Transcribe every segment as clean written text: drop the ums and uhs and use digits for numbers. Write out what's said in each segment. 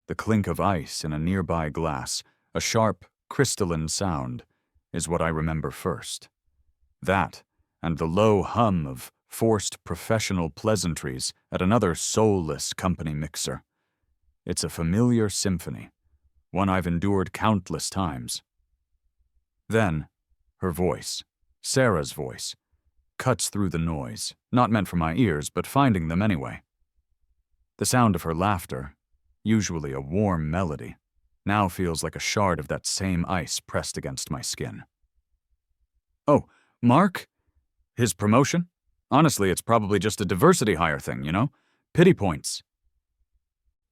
The clink of ice in a nearby glass, a sharp, crystalline sound, is what I remember first. That, and the low hum of forced professional pleasantries at another soulless company mixer. It's a familiar symphony, one I've endured countless times. Then, her voice, Sarah's voice, cuts through the noise, not meant for my ears, but finding them anyway. The sound of her laughter, usually a warm melody, now feels like a shard of that same ice pressed against my skin. "Oh, Mark? His promotion? Honestly, it's probably just a diversity hire thing, you know? Pity points."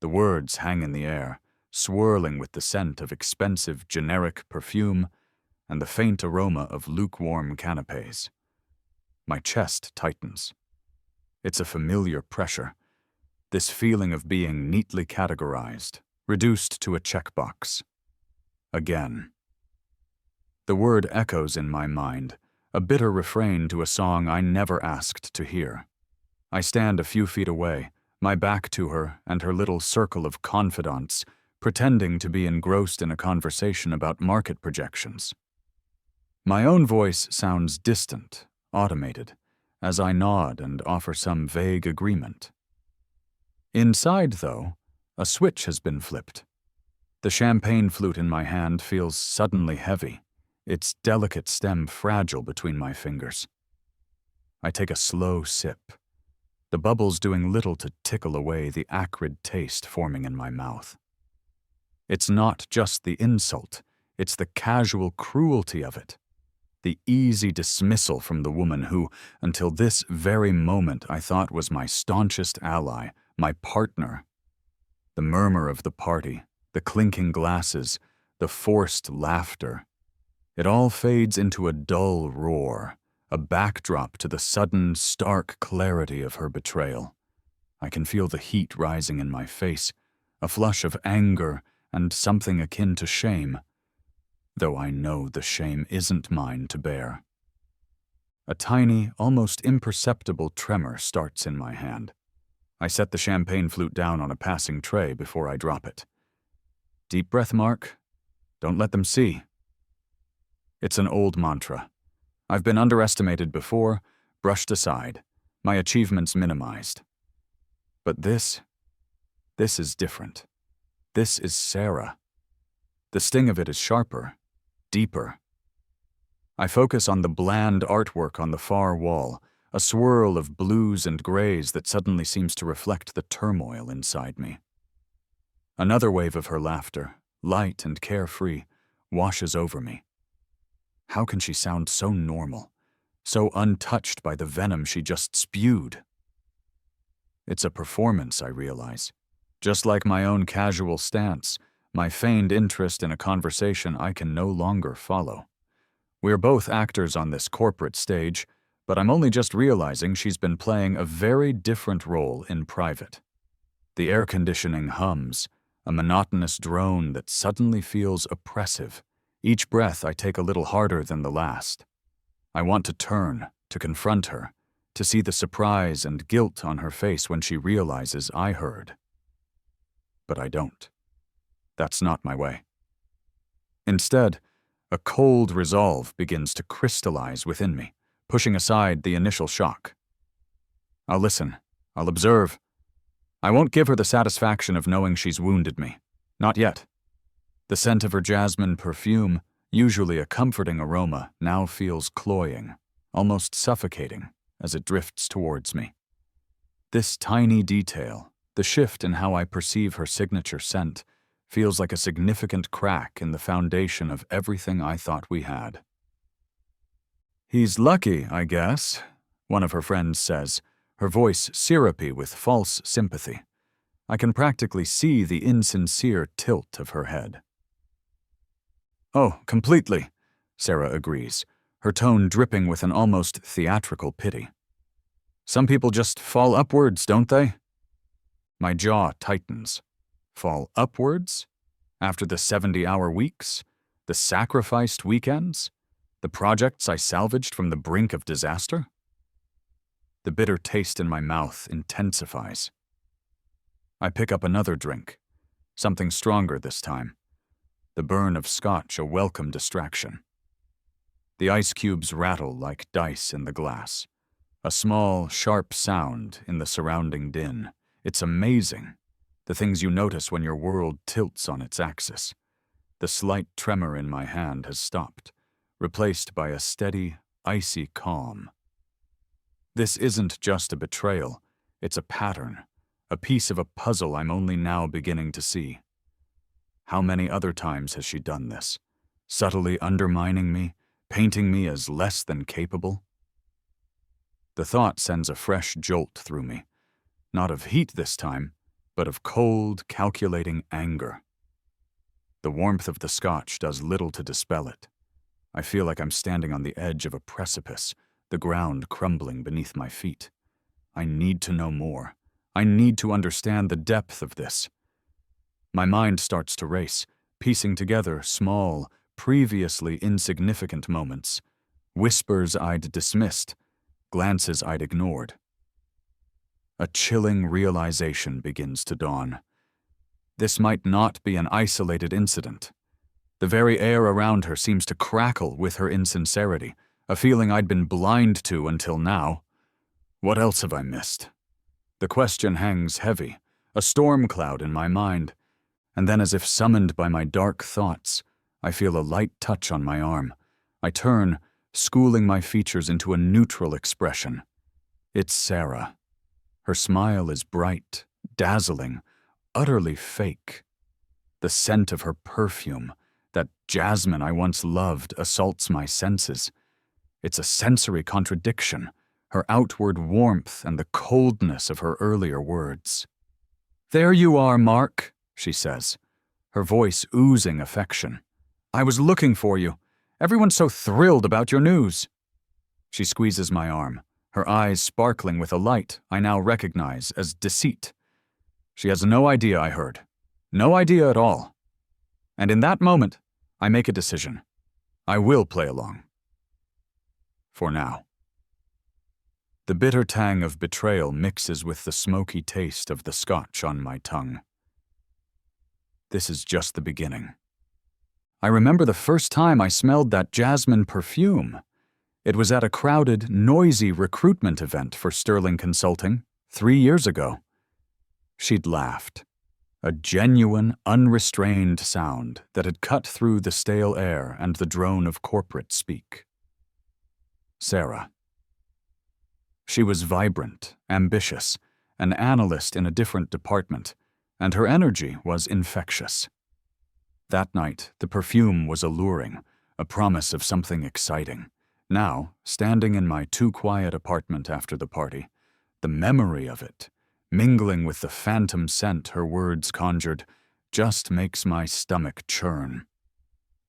The words hang in the air, swirling with the scent of expensive generic perfume and the faint aroma of lukewarm canapes. My chest tightens. It's a familiar pressure, this feeling of being neatly categorized, reduced to a checkbox. Again. The word echoes in my mind, a bitter refrain to a song I never asked to hear. I stand a few feet away, my back to her and her little circle of confidants, pretending to be engrossed in a conversation about market projections. My own voice sounds distant, automated, as I nod and offer some vague agreement. Inside, though, a switch has been flipped. The champagne flute in my hand feels suddenly heavy, its delicate stem fragile between my fingers. I take a slow sip, the bubbles doing little to tickle away the acrid taste forming in my mouth. It's not just the insult, it's the casual cruelty of it. The easy dismissal from the woman who, until this very moment, I thought was my staunchest ally, my partner. The murmur of the party, the clinking glasses, the forced laughter. It all fades into a dull roar, a backdrop to the sudden, stark clarity of her betrayal. I can feel the heat rising in my face, a flush of anger and something akin to shame, though I know the shame isn't mine to bear. A tiny, almost imperceptible tremor starts in my hand. I set the champagne flute down on a passing tray before I drop it. Deep breath, Mark. Don't let them see. It's an old mantra. I've been underestimated before, brushed aside, my achievements minimized. But this is different. This is Sarah. The sting of it is sharper, deeper. I focus on the bland artwork on the far wall, a swirl of blues and grays that suddenly seems to reflect the turmoil inside me. Another wave of her laughter, light and carefree, washes over me. How can she sound so normal, so untouched by the venom she just spewed? It's a performance, I realize. Just like my own casual stance, my feigned interest in a conversation I can no longer follow. We're both actors on this corporate stage, but I'm only just realizing she's been playing a very different role in private. The air conditioning hums, a monotonous drone that suddenly feels oppressive. Each breath I take a little harder than the last. I want to turn, to confront her, to see the surprise and guilt on her face when she realizes I heard. But I don't. That's not my way. Instead, a cold resolve begins to crystallize within me, pushing aside the initial shock. I'll listen. I'll observe. I won't give her the satisfaction of knowing she's wounded me. Not yet. The scent of her jasmine perfume, usually a comforting aroma, now feels cloying, almost suffocating, as it drifts towards me. This tiny detail, the shift in how I perceive her signature scent, feels like a significant crack in the foundation of everything I thought we had. "He's lucky, I guess," one of her friends says, her voice syrupy with false sympathy. I can practically see the insincere tilt of her head. "Oh, completely," Sarah agrees, her tone dripping with an almost theatrical pity. "Some people just fall upwards, don't they?" My jaw tightens. Fall upwards? After the 70-hour weeks? The sacrificed weekends? The projects I salvaged from the brink of disaster? The bitter taste in my mouth intensifies. I pick up another drink. Something stronger this time. The burn of scotch a welcome distraction. The ice cubes rattle like dice in the glass. A small, sharp sound in the surrounding din. It's amazing. The things you notice when your world tilts on its axis. The slight tremor in my hand has stopped, replaced by a steady, icy calm. This isn't just a betrayal. It's a pattern, a piece of a puzzle I'm only now beginning to see. How many other times has she done this? Subtly undermining me, painting me as less than capable? The thought sends a fresh jolt through me, not of heat this time, but of cold, calculating anger. The warmth of the scotch does little to dispel it. I feel like I'm standing on the edge of a precipice, the ground crumbling beneath my feet. I need to know more. I need to understand the depth of this. My mind starts to race, piecing together small, previously insignificant moments, whispers I'd dismissed, glances I'd ignored. A chilling realization begins to dawn. This might not be an isolated incident. The very air around her seems to crackle with her insincerity, a feeling I'd been blind to until now. What else have I missed? The question hangs heavy, a storm cloud in my mind, and then as if summoned by my dark thoughts, I feel a light touch on my arm. I turn, schooling my features into a neutral expression. It's Sarah. Her smile is bright, dazzling, utterly fake. The scent of her perfume, that jasmine I once loved, assaults my senses. It's a sensory contradiction, her outward warmth and the coldness of her earlier words. "There you are, Mark," she says, her voice oozing affection. "I was looking for you. Everyone's so thrilled about your news." She squeezes my arm, her eyes sparkling with a light I now recognize as deceit. She has no idea I heard. No idea at all. And in that moment, I make a decision. I will play along. For now. The bitter tang of betrayal mixes with the smoky taste of the scotch on my tongue. This is just the beginning. I remember the first time I smelled that jasmine perfume. It was at a crowded, noisy recruitment event for Sterling Consulting 3 years ago. She'd laughed. A genuine, unrestrained sound that had cut through the stale air and the drone of corporate speak. Sarah. She was vibrant, ambitious, an analyst in a different department, and her energy was infectious. That night, the perfume was alluring, a promise of something exciting. Now, standing in my too-quiet apartment after the party, the memory of it, mingling with the phantom scent her words conjured, just makes my stomach churn.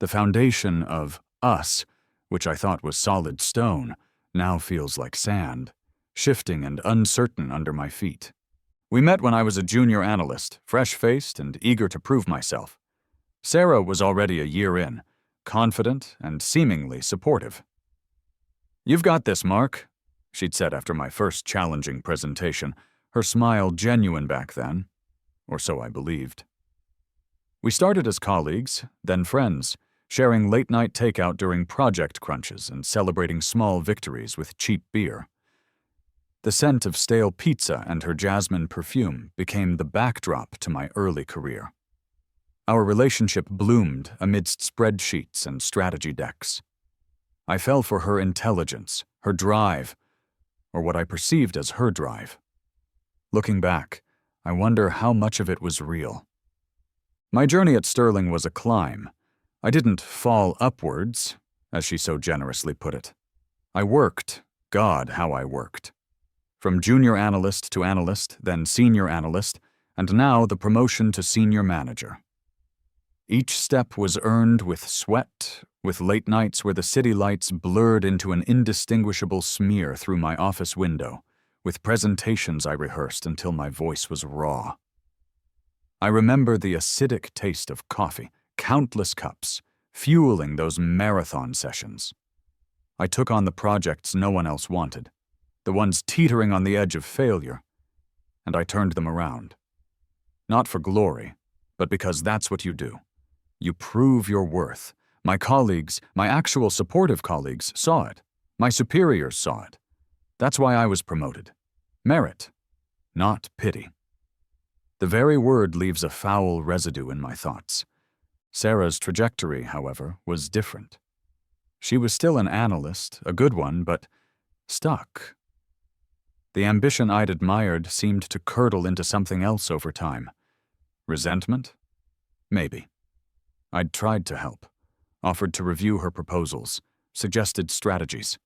The foundation of us, which I thought was solid stone, now feels like sand, shifting and uncertain under my feet. We met when I was a junior analyst, fresh-faced and eager to prove myself. Sarah was already a year in, confident and seemingly supportive. "You've got this, Mark," she'd said after my first challenging presentation, her smile genuine back then, or so I believed. We started as colleagues, then friends, sharing late-night takeout during project crunches and celebrating small victories with cheap beer. The scent of stale pizza and her jasmine perfume became the backdrop to my early career. Our relationship bloomed amidst spreadsheets and strategy decks. I fell for her intelligence, her drive, or what I perceived as her drive. Looking back, I wonder how much of it was real. My journey at Sterling was a climb. I didn't fall upwards, as she so generously put it. I worked, God, how I worked. From junior analyst to analyst, then senior analyst, and now the promotion to senior manager. Each step was earned with sweat, with late nights where the city lights blurred into an indistinguishable smear through my office window, with presentations I rehearsed until my voice was raw. I remember the acidic taste of coffee, countless cups, fueling those marathon sessions. I took on the projects no one else wanted, the ones teetering on the edge of failure, and I turned them around. Not for glory, but because that's what you do. You prove your worth. My colleagues, my actual supportive colleagues, saw it. My superiors saw it. That's why I was promoted. Merit, not pity. The very word leaves a foul residue in my thoughts. Sarah's trajectory, however, was different. She was still an analyst, a good one, but stuck. The ambition I'd admired seemed to curdle into something else over time. Resentment? Maybe. I'd tried to help, offered to review her proposals, suggested strategies.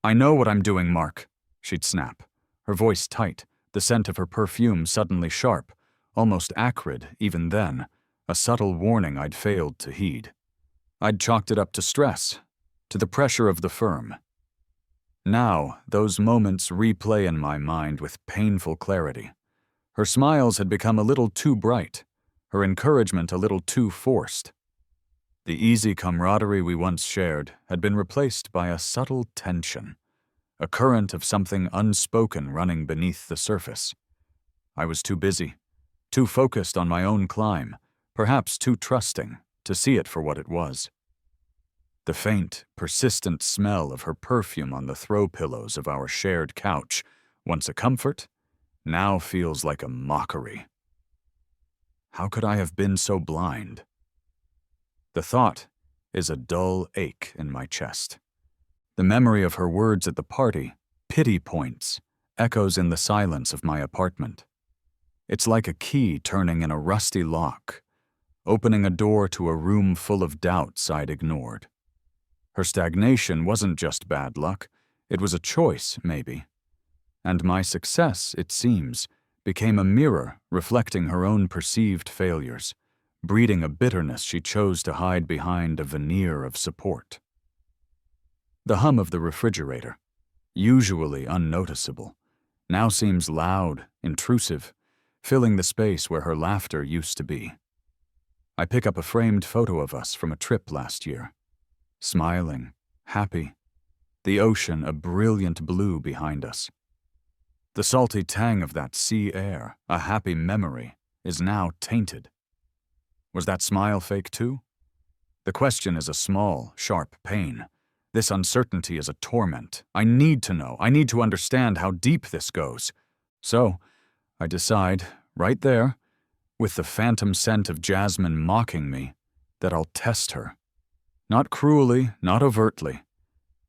"I know what I'm doing, Mark," she'd snap, her voice tight, the scent of her perfume suddenly sharp, almost acrid even then, a subtle warning I'd failed to heed. I'd chalked it up to stress, to the pressure of the firm. Now, those moments replay in my mind with painful clarity. Her smiles had become a little too bright, her encouragement a little too forced. The easy camaraderie we once shared had been replaced by a subtle tension, a current of something unspoken running beneath the surface. I was too busy, too focused on my own climb, perhaps too trusting to see it for what it was. The faint, persistent smell of her perfume on the throw pillows of our shared couch, once a comfort, now feels like a mockery. How could I have been so blind? The thought is a dull ache in my chest. The memory of her words at the party, pity points, echoes in the silence of my apartment. It's like a key turning in a rusty lock, opening a door to a room full of doubts I'd ignored. Her stagnation wasn't just bad luck, it was a choice, maybe. And my success, it seems, became a mirror reflecting her own perceived failures, breeding a bitterness she chose to hide behind a veneer of support. The hum of the refrigerator, usually unnoticeable, now seems loud, intrusive, filling the space where her laughter used to be. I pick up a framed photo of us from a trip last year. Smiling, happy, the ocean a brilliant blue behind us. The salty tang of that sea air, a happy memory, is now tainted. Was that smile fake too? The question is a small, sharp pain. This uncertainty is a torment. I need to know. I need to understand how deep this goes. So, I decide, right there, with the phantom scent of jasmine mocking me, that I'll test her. Not cruelly, not overtly,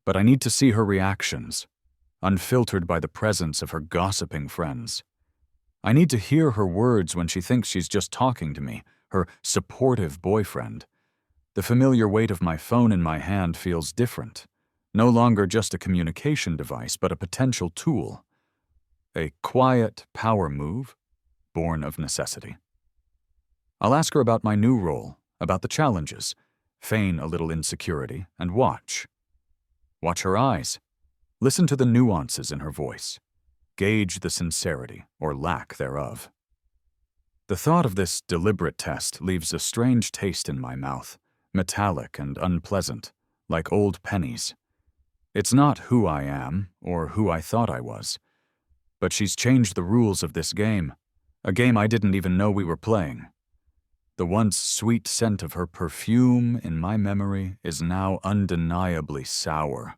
but I need to see her reactions, unfiltered by the presence of her gossiping friends. I need to hear her words when she thinks she's just talking to me, her supportive boyfriend. The familiar weight of my phone in my hand feels different, no longer just a communication device, but a potential tool. A quiet power move, born of necessity. I'll ask her about my new role, about the challenges, feign a little insecurity, and watch. Watch her eyes. Listen to the nuances in her voice. Gauge the sincerity, or lack thereof. The thought of this deliberate test leaves a strange taste in my mouth, metallic and unpleasant, like old pennies. It's not who I am, or who I thought I was. But she's changed the rules of this game, a game I didn't even know we were playing. The once sweet scent of her perfume in my memory is now undeniably sour,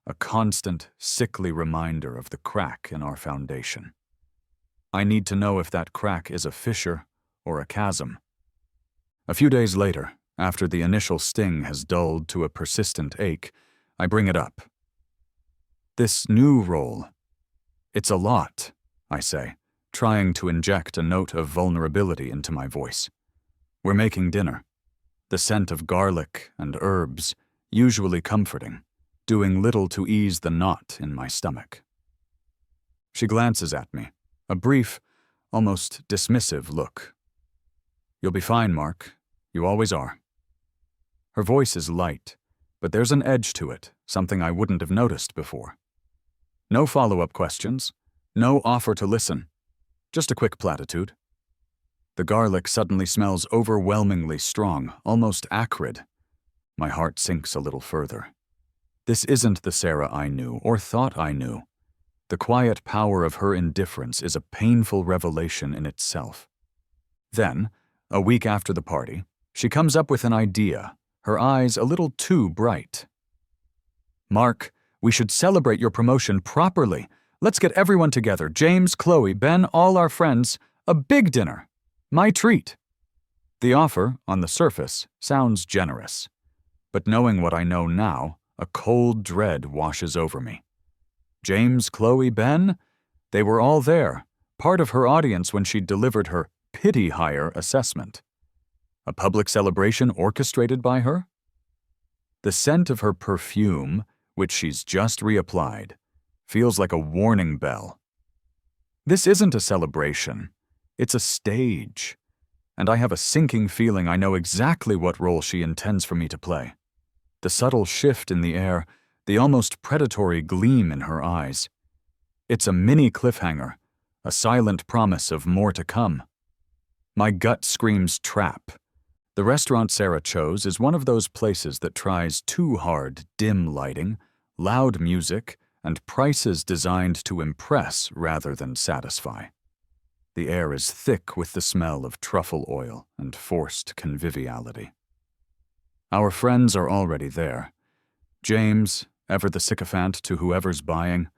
a constant, sickly reminder of the crack in our foundation. I need to know if that crack is a fissure or a chasm. A few days later, after the initial sting has dulled to a persistent ache, I bring it up. This new role, it's a lot, I say, trying to inject a note of vulnerability into my voice. We're making dinner. The scent of garlic and herbs, usually comforting, doing little to ease the knot in my stomach. She glances at me, a brief, almost dismissive look. "You'll be fine, Mark. You always are." Her voice is light, but there's an edge to it, something I wouldn't have noticed before. No follow-up questions, no offer to listen, just a quick platitude. The garlic suddenly smells overwhelmingly strong, almost acrid. My heart sinks a little further. This isn't the Sarah I knew, or thought I knew. The quiet power of her indifference is a painful revelation in itself. Then, A week after the party, she comes up with an idea, her eyes a little too bright. "Mark, we should celebrate your promotion properly. Let's get everyone together, James, Chloe, Ben, all our friends. A big dinner. My treat." The offer, on the surface, sounds generous. But knowing what I know now, a cold dread washes over me. James, Chloe, Ben? They were all there, part of her audience when she delivered her pity hire assessment. A public celebration orchestrated by her? The scent of her perfume, which she's just reapplied, feels like a warning bell. This isn't a celebration. It's a stage. And I have a sinking feeling I know exactly what role she intends for me to play. The subtle shift in the air, the almost predatory gleam in her eyes. It's a mini cliffhanger, a silent promise of more to come. My gut screams trap. The restaurant Sarah chose is one of those places that tries too hard dim lighting, loud music, and prices designed to impress rather than satisfy. The air is thick with the smell of truffle oil and forced conviviality. Our friends are already there. James, ever the sycophant to whoever's buying.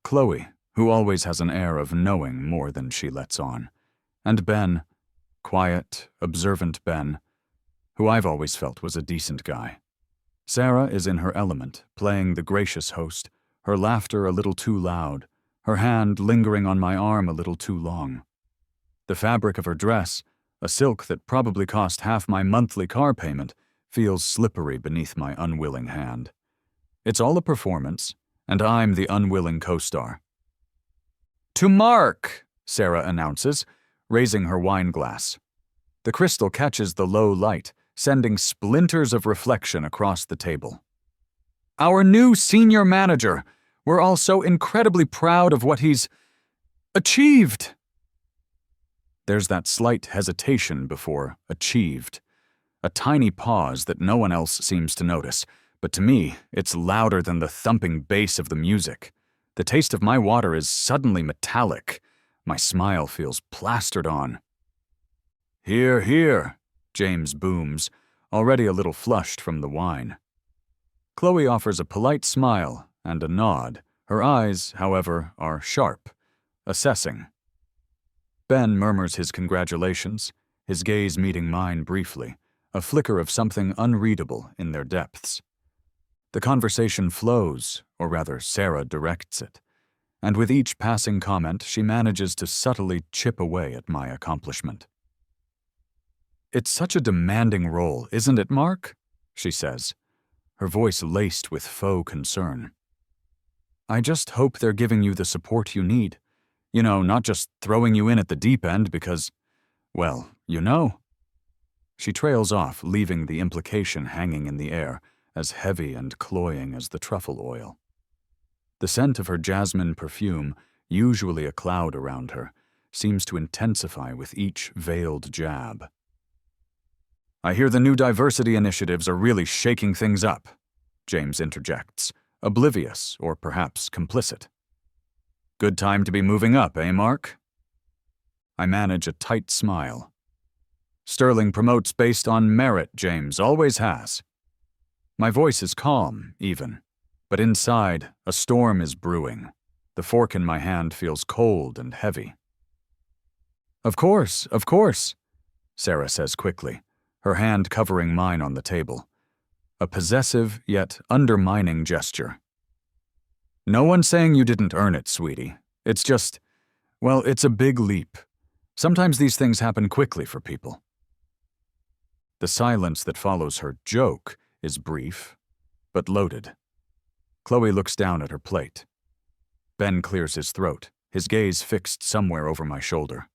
Chloe, who always has an air of knowing more than she lets on. And Ben, quiet, observant Ben, who I've always felt was a decent guy. Sarah is in her element, playing the gracious host, her laughter a little too loud, her hand lingering on my arm a little too long. The fabric of her dress, a silk that probably cost half my monthly car payment, feels slippery beneath my unwilling hand. It's all a performance, and I'm the unwilling co-star. "To Mark," Sarah announces, raising her wine glass. The crystal catches the low light, sending splinters of reflection across the table. "Our new senior manager. We're all so incredibly proud of what he's achieved." There's that slight hesitation before achieved. A tiny pause that no one else seems to notice, but to me, it's louder than the thumping bass of the music. The taste of my water is suddenly metallic. My smile feels plastered on. "Hear, hear," James booms, already a little flushed from the wine. Chloe offers a polite smile and a nod. Her eyes, however, are sharp, assessing. Ben murmurs his congratulations, his gaze meeting mine briefly, a flicker of something unreadable in their depths. The conversation flows, or rather Sarah directs it, and with each passing comment she manages to subtly chip away at my accomplishment. "It's such a demanding role, isn't it, Mark?" she says, her voice laced with faux concern. "I just hope they're giving you the support you need. You know, not just throwing you in at the deep end because, well, you know." She trails off, leaving the implication hanging in the air, as heavy and cloying as the truffle oil. The scent of her jasmine perfume, usually a cloud around her, seems to intensify with each veiled jab. "I hear the new diversity initiatives are really shaking things up," James interjects, oblivious or perhaps complicit. "Good time to be moving up, eh, Mark?" I manage a tight smile. "Sterling promotes based on merit, James, always has." My voice is calm, even, but inside, a storm is brewing. The fork in my hand feels cold and heavy. Of course," Sarah says quickly, her hand covering mine on the table. A possessive yet undermining gesture. "No one's saying you didn't earn it, sweetie. It's just, well, it's a big leap. Sometimes these things happen quickly for people." The silence that follows her joke is brief, but loaded. Chloe looks down at her plate. Ben clears his throat, his gaze fixed somewhere over my shoulder.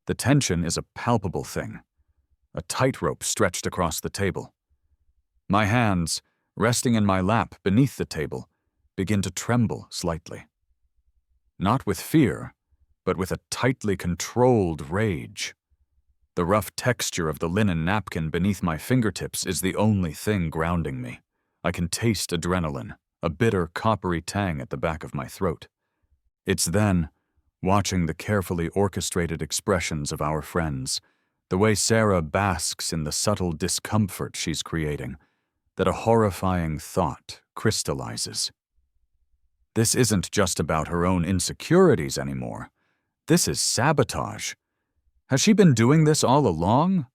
The tension is a palpable thing, a tightrope stretched across the table. My hands, resting in my lap beneath the table, begin to tremble slightly. Not with fear, but with a tightly controlled rage. The rough texture of the linen napkin beneath my fingertips is the only thing grounding me. I can taste adrenaline, a bitter, coppery tang at the back of my throat. It's then, watching the carefully orchestrated expressions of our friends, The way Sarah basks in the subtle discomfort she's creating, that a horrifying thought crystallizes. This isn't just about her own insecurities anymore. This is sabotage. Has she been doing this all along?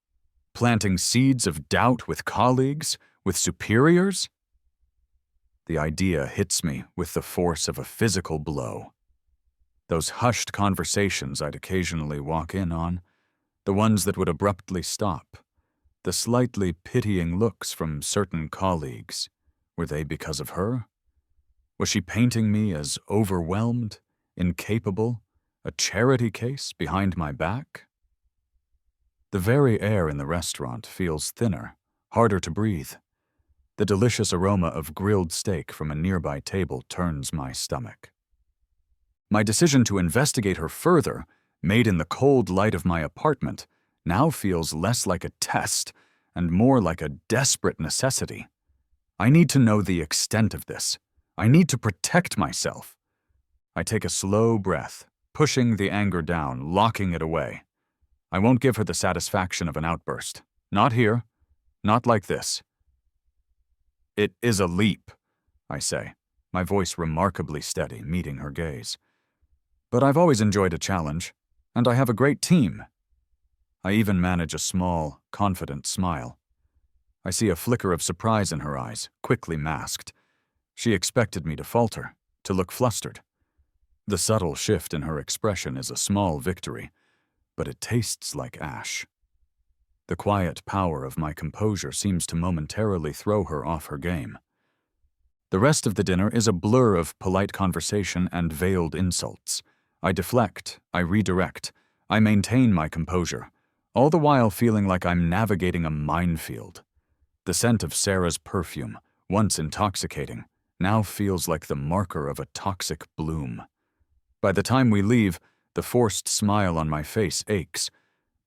Planting seeds of doubt with colleagues, with superiors? The idea hits me with the force of a physical blow. Those hushed conversations I'd occasionally walk in on, the ones that would abruptly stop, the slightly pitying looks from certain colleagues, were they because of her? Was she painting me as overwhelmed, incapable, a charity case behind my back? The very air in the restaurant feels thinner, harder to breathe. The delicious aroma of grilled steak from a nearby table turns my stomach. My decision to investigate her further, made in the cold light of my apartment, now feels less like a test and more like a desperate necessity. I need to know the extent of this. I need to protect myself. I take a slow breath, pushing the anger down, locking it away. I won't give her the satisfaction of an outburst. Not here. Not like this. It is a leap, I say, my voice remarkably steady, meeting her gaze. But I've always enjoyed a challenge, and I have a great team. I even manage a small, confident smile. I see a flicker of surprise in her eyes, quickly masked. She expected me to falter, to look flustered. The subtle shift in her expression is a small victory, but it tastes like ash. The quiet power of my composure seems to momentarily throw her off her game. The rest of the dinner is a blur of polite conversation and veiled insults. I deflect, I redirect, I maintain my composure, all the while feeling like I'm navigating a minefield. The scent of Sarah's perfume, once intoxicating, now feels like the marker of a toxic bloom. By the time we leave, the forced smile on my face aches,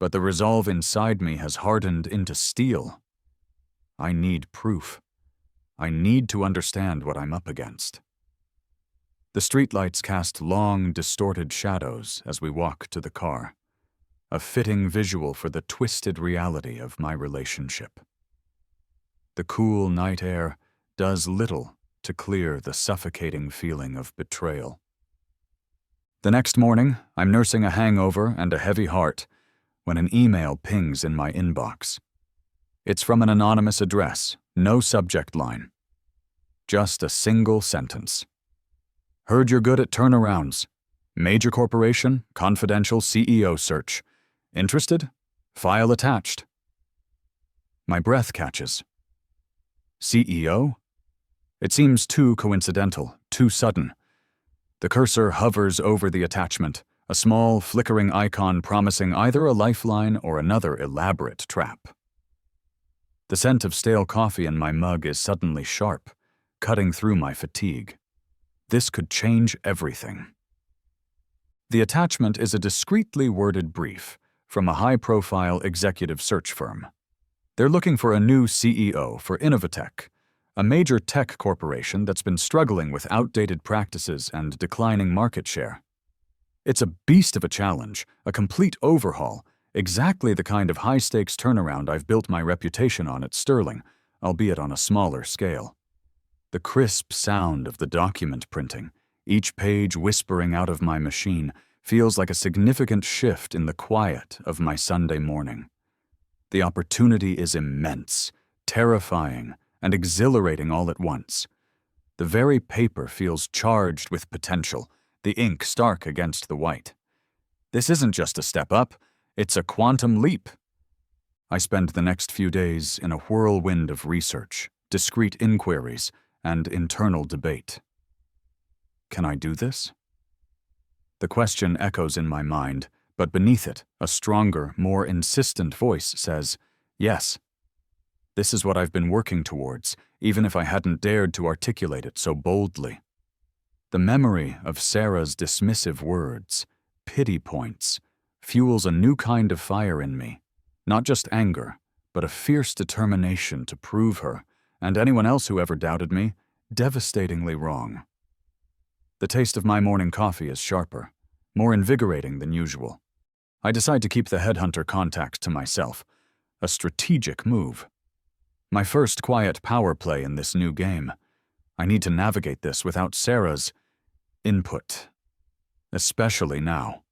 but the resolve inside me has hardened into steel. I need proof. I need to understand what I'm up against. The streetlights cast long, distorted shadows as we walk to the car, a fitting visual for the twisted reality of my relationship. The cool night air does little to clear the suffocating feeling of betrayal. The next morning, I'm nursing a hangover and a heavy heart when an email pings in my inbox. It's from an anonymous address, no subject line. Just a single sentence. Heard you're good at turnarounds. Major corporation, confidential CEO search. Interested? File attached. My breath catches. CEO? It seems too coincidental, too sudden. The cursor hovers over the attachment, a small, flickering icon promising either a lifeline or another elaborate trap. The scent of stale coffee in my mug is suddenly sharp, cutting through my fatigue. This could change everything. The attachment is a discreetly worded brief from a high-profile executive search firm. They're looking for a new CEO for Innovatech, a major tech corporation that's been struggling with outdated practices and declining market share. It's a beast of a challenge, a complete overhaul, exactly the kind of high-stakes turnaround I've built my reputation on at Sterling, albeit on a smaller scale. The crisp sound of the document printing, each page whispering out of my machine, feels like a significant shift in the quiet of my Sunday morning. The opportunity is immense, terrifying, and exhilarating all at once. The very paper feels charged with potential, the ink stark against the white. This isn't just a step up, it's a quantum leap. I spend the next few days in a whirlwind of research, discrete inquiries, and internal debate. Can I do this? The question echoes in my mind, but beneath it, a stronger, more insistent voice says, yes. This is what I've been working towards, even if I hadn't dared to articulate it so boldly. The memory of Sarah's dismissive words, pity points, fuels a new kind of fire in me, not just anger, but a fierce determination to prove her, and anyone else who ever doubted me, devastatingly wrong. The taste of my morning coffee is sharper, more invigorating than usual. I decide to keep the headhunter contact to myself. A strategic move. My first quiet power play in this new game. I need to navigate this without Sarah's input. Especially now.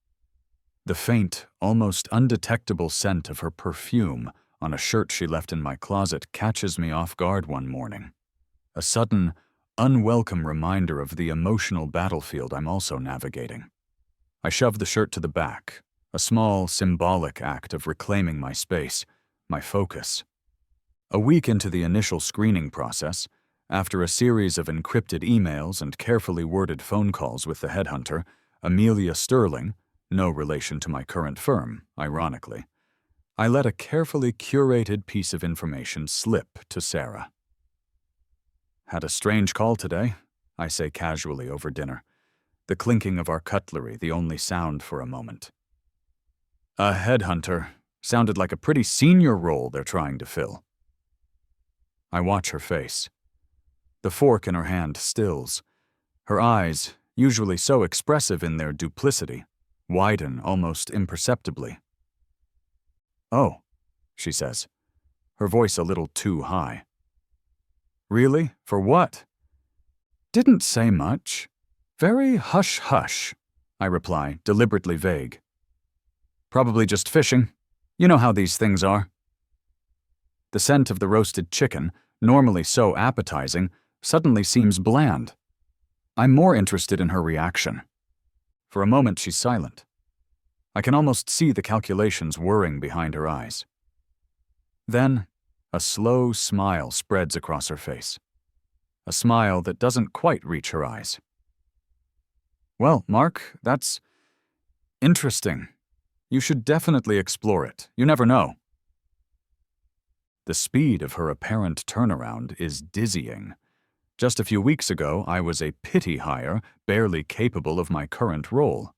The faint, almost undetectable scent of her perfume on a shirt she left in my closet catches me off guard one morning. A sudden, unwelcome reminder of the emotional battlefield I'm also navigating. I shove the shirt to the back, a small, symbolic act of reclaiming my space, my focus. A week into the initial screening process, after a series of encrypted emails and carefully worded phone calls with the headhunter, Amelia Sterling, no relation to my current firm, ironically, I let a carefully curated piece of information slip to Sarah. "Had a strange call today," I say casually over dinner, the clinking of our cutlery the only sound for a moment. "A headhunter. Sounded like a pretty senior role they're trying to fill." I watch her face. The fork in her hand stills. Her eyes, usually so expressive in their duplicity, widen almost imperceptibly. "Oh," she says, her voice a little too high. "Really? For what?" "Didn't say much. Very hush-hush," I reply, deliberately vague. "Probably just fishing. You know how these things are." The scent of the roasted chicken, normally so appetizing, suddenly seems bland. I'm more interested in her reaction. For a moment, she's silent. I can almost see the calculations whirring behind her eyes. Then, a slow smile spreads across her face. A smile that doesn't quite reach her eyes. "Well, Mark, that's interesting. You should definitely explore it. You never know." The speed of her apparent turnaround is dizzying. Just a few weeks ago, I was a pity hire, barely capable of my current role.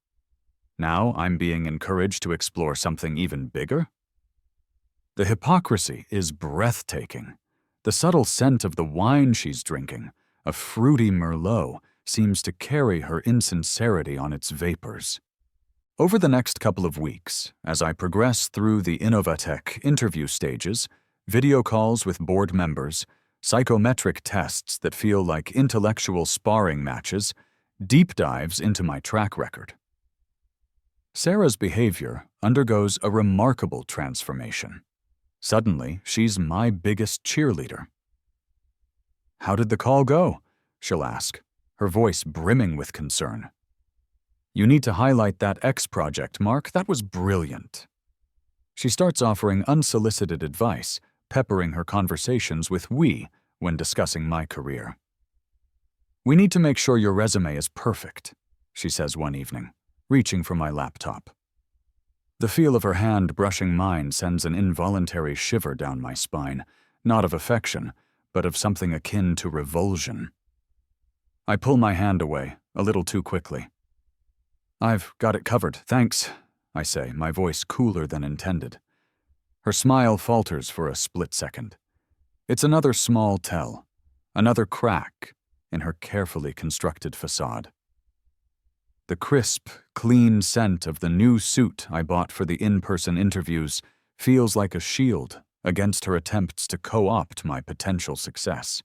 Now I'm being encouraged to explore something even bigger? The hypocrisy is breathtaking. The subtle scent of the wine she's drinking, a fruity Merlot, seems to carry her insincerity on its vapors. Over the next couple of weeks, as I progress through the Innovatech interview stages, video calls with board members, psychometric tests that feel like intellectual sparring matches, deep dives into my track record. Sarah's behavior undergoes a remarkable transformation. Suddenly, she's my biggest cheerleader. "How did the call go?" she'll ask, her voice brimming with concern. "You need to highlight that X project, Mark. That was brilliant." She starts offering unsolicited advice, peppering her conversations with "we" when discussing my career. "We need to make sure your resume is perfect," she says one evening, reaching for my laptop. The feel of her hand brushing mine sends an involuntary shiver down my spine, not of affection, but of something akin to revulsion. I pull my hand away, a little too quickly. "I've got it covered, thanks," I say, my voice cooler than intended. Her smile falters for a split second. It's another small tell, another crack in her carefully constructed facade. The crisp, clean scent of the new suit I bought for the in-person interviews feels like a shield against her attempts to co-opt my potential success.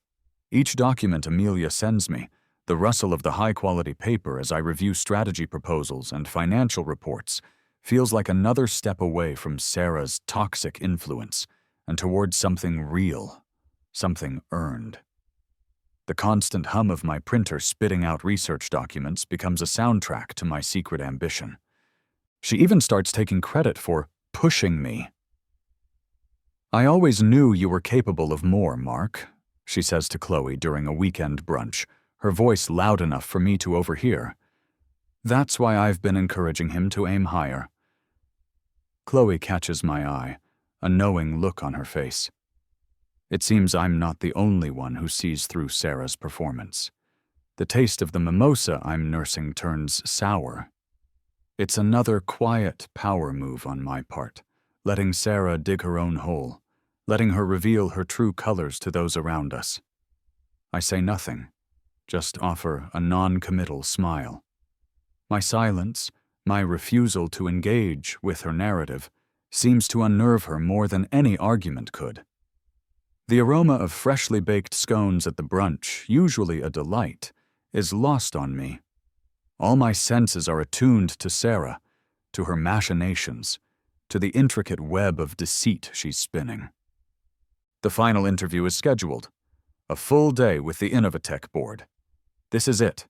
Each document Amelia sends me, the rustle of the high-quality paper as I review strategy proposals and financial reports, feels like another step away from Sarah's toxic influence and towards something real, something earned. The constant hum of my printer spitting out research documents becomes a soundtrack to my secret ambition. She even starts taking credit for pushing me. "I always knew you were capable of more, Mark," she says to Chloe during a weekend brunch, her voice loud enough for me to overhear. "That's why I've been encouraging him to aim higher." Chloe catches my eye, a knowing look on her face. It seems I'm not the only one who sees through Sarah's performance. The taste of the mimosa I'm nursing turns sour. It's another quiet power move on my part, letting Sarah dig her own hole, letting her reveal her true colors to those around us. I say nothing, just offer a non-committal smile. My silence, My refusal to engage with her narrative seems to unnerve her more than any argument could. The aroma of freshly baked scones at the brunch, usually a delight, is lost on me. All my senses are attuned to Sarah, to her machinations, to the intricate web of deceit she's spinning. The final interview is scheduled. A full day with the Innovatech board. This is it.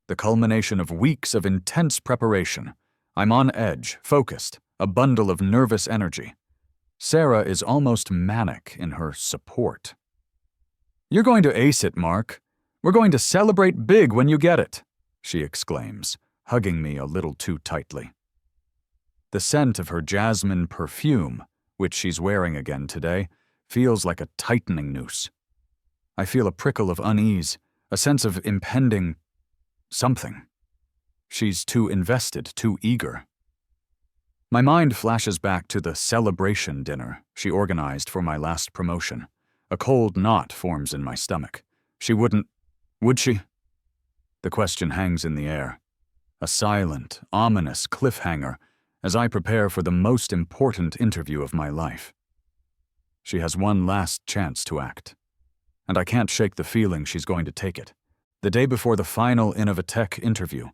The culmination of weeks of intense preparation. I'm on edge, focused, a bundle of nervous energy. Sarah is almost manic in her support. "You're going to ace it, Mark. We're going to celebrate big when you get it," she exclaims, hugging me a little too tightly. The scent of her jasmine perfume, which she's wearing again today, feels like a tightening noose. I feel a prickle of unease, a sense of impending something. She's too invested, too eager. My mind flashes back to the celebration dinner she organized for my last promotion. A cold knot forms in my stomach. She wouldn't, would she? The question hangs in the air. A silent, ominous cliffhanger as I prepare for the most important interview of my life. She has one last chance to act, and I can't shake the feeling she's going to take it. The day before the final Innovatech interview,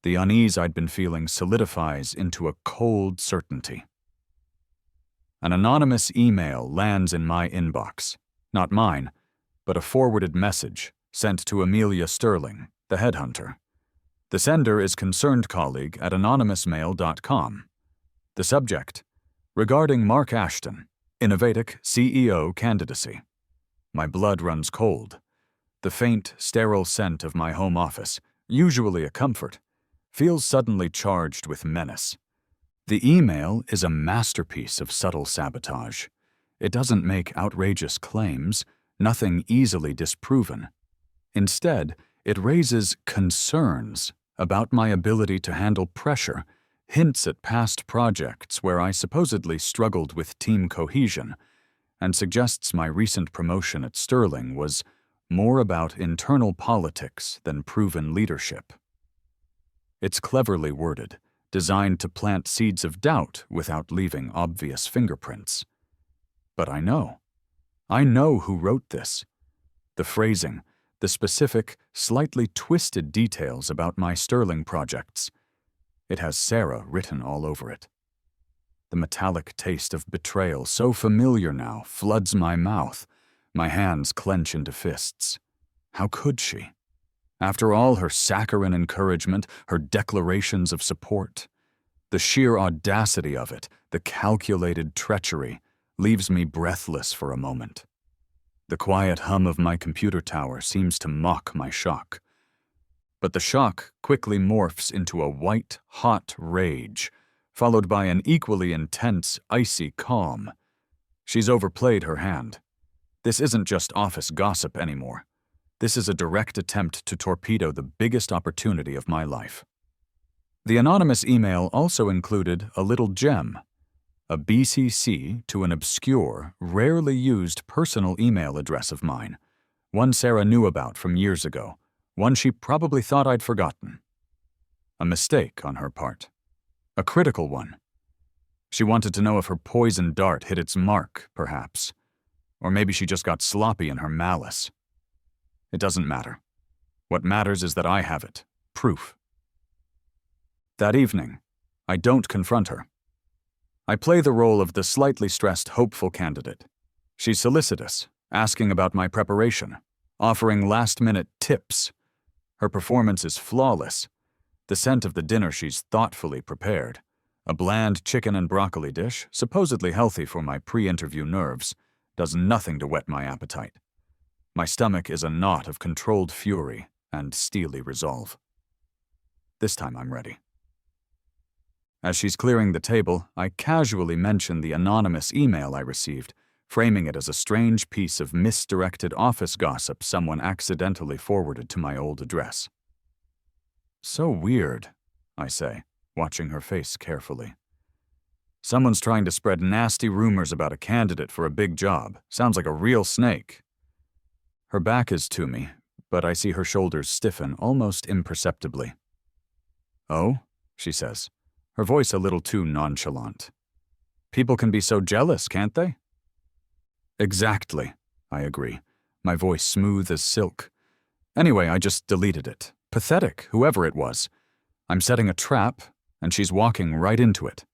the unease I'd been feeling solidifies into a cold certainty. An anonymous email lands in my inbox. Not mine, but a forwarded message sent to Amelia Sterling, the headhunter. The sender is concerned colleague at anonymousmail.com. The subject, regarding Mark Ashton, Innovatech CEO candidacy. My blood runs cold. The faint, sterile scent of my home office, usually a comfort, feels suddenly charged with menace. The email is a masterpiece of subtle sabotage. It doesn't make outrageous claims, nothing easily disproven. Instead, it raises concerns about my ability to handle pressure, hints at past projects where I supposedly struggled with team cohesion, and suggests my recent promotion at Sterling was more about internal politics than proven leadership. It's cleverly worded, designed to plant seeds of doubt without leaving obvious fingerprints. But I know who wrote this. The phrasing, the specific, slightly twisted details about my Sterling projects. It has Sarah written all over it. The metallic taste of betrayal, so familiar now, floods my mouth. My hands clench into fists. How could she? After all her saccharine encouragement, her declarations of support, the sheer audacity of it, the calculated treachery, leaves me breathless for a moment. The quiet hum of my computer tower seems to mock my shock. But the shock quickly morphs into a white, hot rage, followed by an equally intense, icy calm. She's overplayed her hand. This isn't just office gossip anymore. This is a direct attempt to torpedo the biggest opportunity of my life. The anonymous email also included a little gem, a BCC to an obscure, rarely used personal email address of mine, one Sarah knew about from years ago, one she probably thought I'd forgotten. A mistake on her part. A critical one. She wanted to know if her poison dart hit its mark, perhaps. Or maybe she just got sloppy in her malice. It doesn't matter. What matters is that I have it. Proof. That evening, I don't confront her. I play the role of the slightly stressed, hopeful candidate. She's solicitous, asking about my preparation, offering last-minute tips. Her performance is flawless. The scent of the dinner she's thoughtfully prepared. A bland chicken and broccoli dish, supposedly healthy for my pre-interview nerves, does nothing to whet my appetite. My stomach is a knot of controlled fury and steely resolve. This time I'm ready. As she's clearing the table, I casually mention the anonymous email I received, framing it as a strange piece of misdirected office gossip someone accidentally forwarded to my old address. So weird, I say, watching her face carefully. Someone's trying to spread nasty rumors about a candidate for a big job. Sounds like a real snake. Her back is to me, but I see her shoulders stiffen almost imperceptibly. "Oh?" she says. her voice a little too nonchalant. People can be so jealous, can't they? Exactly, I agree, my voice smooth as silk. Anyway, I just deleted it. Pathetic, whoever it was. I'm setting a trap, and she's walking right into it.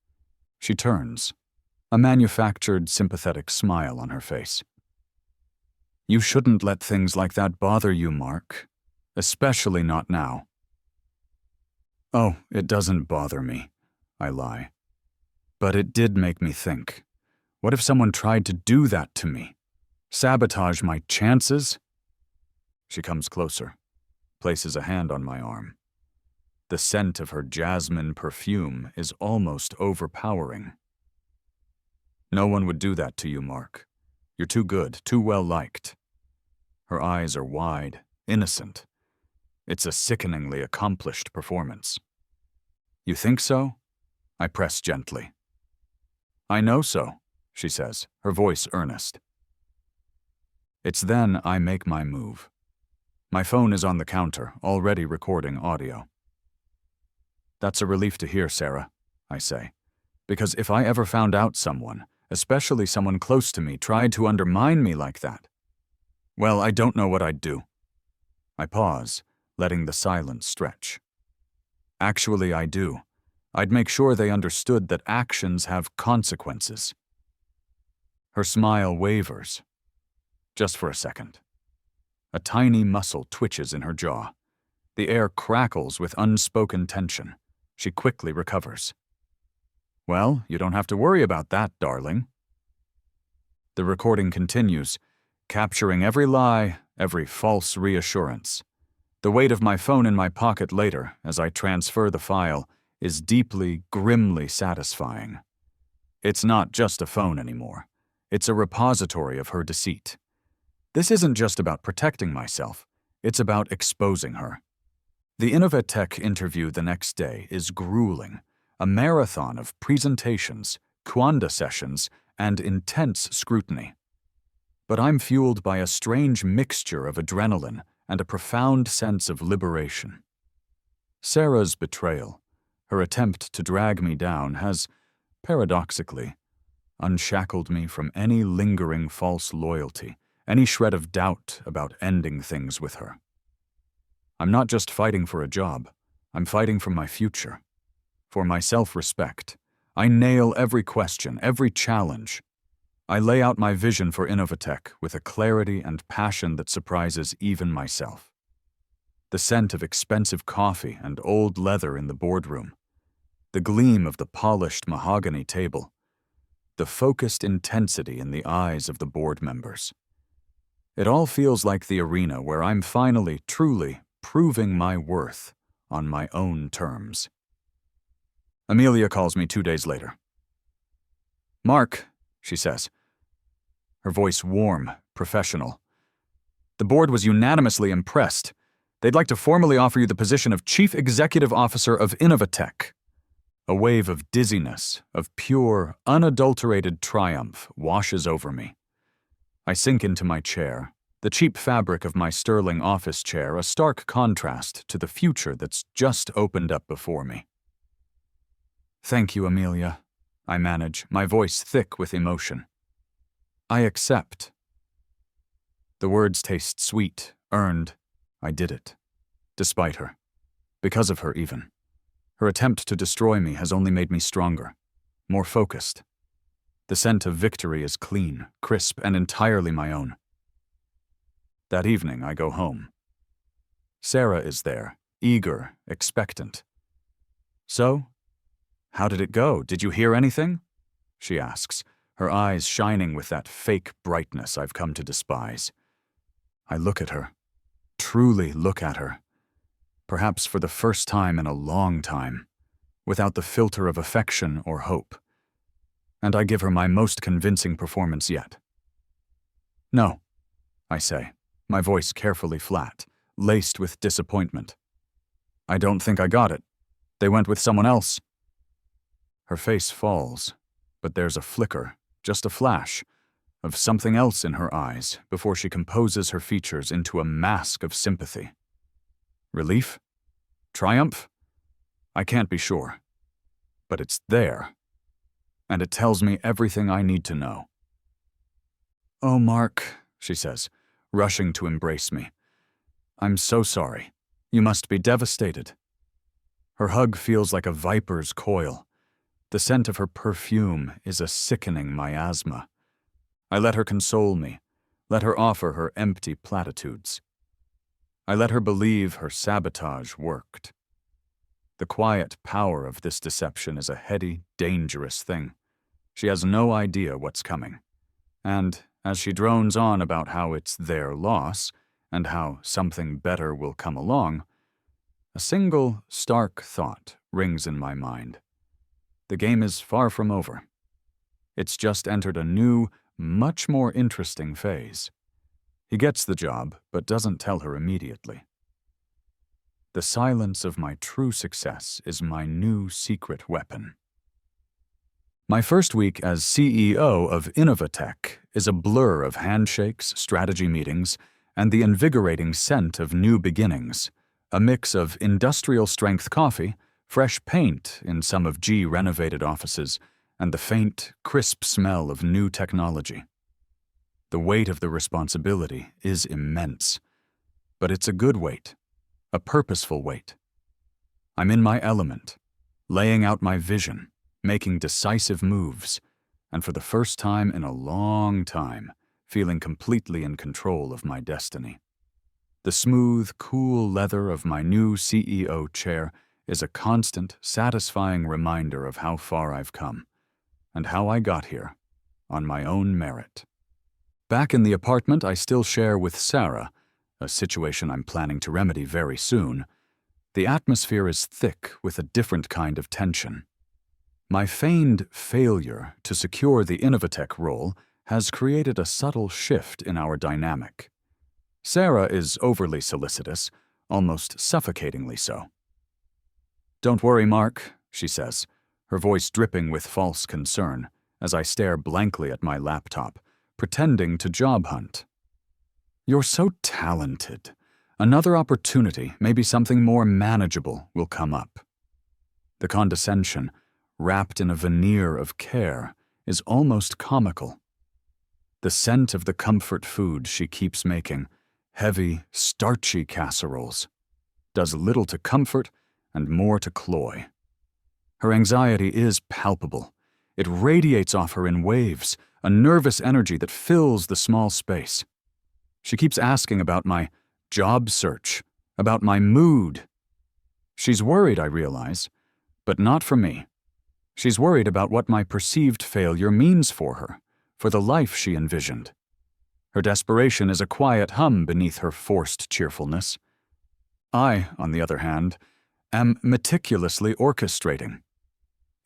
She turns, a manufactured, sympathetic smile on her face. You shouldn't let things like that bother you, Mark. Especially not now. Oh, it doesn't bother me, I lie. But it did make me think. What if someone tried to do that to me? Sabotage my chances? She comes closer, places a hand on my arm. The scent of her jasmine perfume is almost overpowering. No one would do that to you, Mark. You're too good, too well-liked. Her eyes are wide, innocent. It's a sickeningly accomplished performance. You think so? I press gently. I know so, she says, her voice earnest. It's then I make my move. My phone is on the counter, already recording audio. That's a relief to hear, Sarah, I say, because if I ever found out someone, especially someone close to me, tried to undermine me like that, well, I don't know what I'd do. I pause, letting the silence stretch. Actually, I do. I'd make sure they understood that actions have consequences. Her smile wavers. Just for a second. A tiny muscle twitches in her jaw. The air crackles with unspoken tension. She quickly recovers. Well, you don't have to worry about that, darling. The recording continues, capturing every lie, every false reassurance. The weight of my phone in my pocket later, as I transfer the file, is deeply, grimly satisfying. It's not just a phone anymore. It's a repository of her deceit. This isn't just about protecting myself. It's about exposing her. The Innovatech interview the next day is grueling, a marathon of presentations, quanda sessions, and intense scrutiny. But I'm fueled by a strange mixture of adrenaline and a profound sense of liberation. Sarah's betrayal, her attempt to drag me down, has, paradoxically, unshackled me from any lingering false loyalty, any shred of doubt about ending things with her. I'm not just fighting for a job, I'm fighting for my future, for my self-respect. I nail every question, every challenge. I lay out my vision for Innovatech with a clarity and passion that surprises even myself. The scent of expensive coffee and old leather in the boardroom, the gleam of the polished mahogany table, the focused intensity in the eyes of the board members. It all feels like the arena where I'm finally, truly proving my worth on my own terms. Amelia calls me 2 days later. Mark, she says, her voice warm, professional. The board was unanimously impressed. They'd like to formally offer you the position of Chief Executive Officer of Innovatech. A wave of dizziness, of pure, unadulterated triumph washes over me. I sink into my chair, the cheap fabric of my sterling office chair a stark contrast to the future that's just opened up before me. Thank you, Amelia, I manage, my voice thick with emotion. I accept. The words taste sweet, earned. I did it. Despite her. Because of her, even. Her attempt to destroy me has only made me stronger, more focused. The scent of victory is clean, crisp, and entirely my own. That evening, I go home. Sarah is there, eager, expectant. So, how did it go? Did you hear anything? She asks, her eyes shining with that fake brightness I've come to despise. I look at her, truly look at her, perhaps for the first time in a long time, without the filter of affection or hope. And I give her my most convincing performance yet. No, I say, my voice carefully flat, laced with disappointment. I don't think I got it. They went with someone else. Her face falls, but there's a flicker, just a flash, of something else in her eyes before she composes her features into a mask of sympathy. Relief? Triumph? I can't be sure. but it's there, and it tells me everything I need to know. "Oh, Mark," she says, rushing to embrace me. "I'm so sorry. You must be devastated." Her hug feels like a viper's coil. The scent of her perfume is a sickening miasma. I let her console me, let her offer her empty platitudes. I let her believe her sabotage worked. The quiet power of this deception is a heady, dangerous thing. She has no idea what's coming. And as she drones on about how it's their loss and how something better will come along, a single stark thought rings in my mind. The game is far from over. It's just entered a new, much more interesting phase. He gets the job, but doesn't tell her immediately. The silence of my true success is my new secret weapon. My first week as CEO of Innovatech is a blur of handshakes, strategy meetings, and the invigorating scent of new beginnings, a mix of industrial-strength coffee, fresh paint in some of G renovated offices, and the faint, crisp smell of new technology. The weight of the responsibility is immense, but it's a good weight, a purposeful weight. I'm in my element, laying out my vision, making decisive moves, and for the first time in a long time, feeling completely in control of my destiny. The smooth, cool leather of my new CEO chair is a constant, satisfying reminder of how far I've come, and how I got here, on my own merit. Back in the apartment I still share with Sarah, a situation I'm planning to remedy very soon, the atmosphere is thick with a different kind of tension. My feigned failure to secure the Innovatech role has created a subtle shift in our dynamic. Sarah is overly solicitous, almost suffocatingly so. "Don't worry, Mark," she says, her voice dripping with false concern as I stare blankly at my laptop, pretending to job hunt. "You're so talented. Another opportunity, maybe something more manageable, will come up." The condescension, wrapped in a veneer of care, is almost comical. The scent of the comfort food she keeps making, heavy, starchy casseroles, does little to comfort and more to cloy. Her anxiety is palpable. It radiates off her in waves, a nervous energy that fills the small space. She keeps asking about my job search, about my mood. She's worried, I realize, but not for me. She's worried about what my perceived failure means for her, for the life she envisioned. Her desperation is a quiet hum beneath her forced cheerfulness. I, on the other hand, am meticulously orchestrating.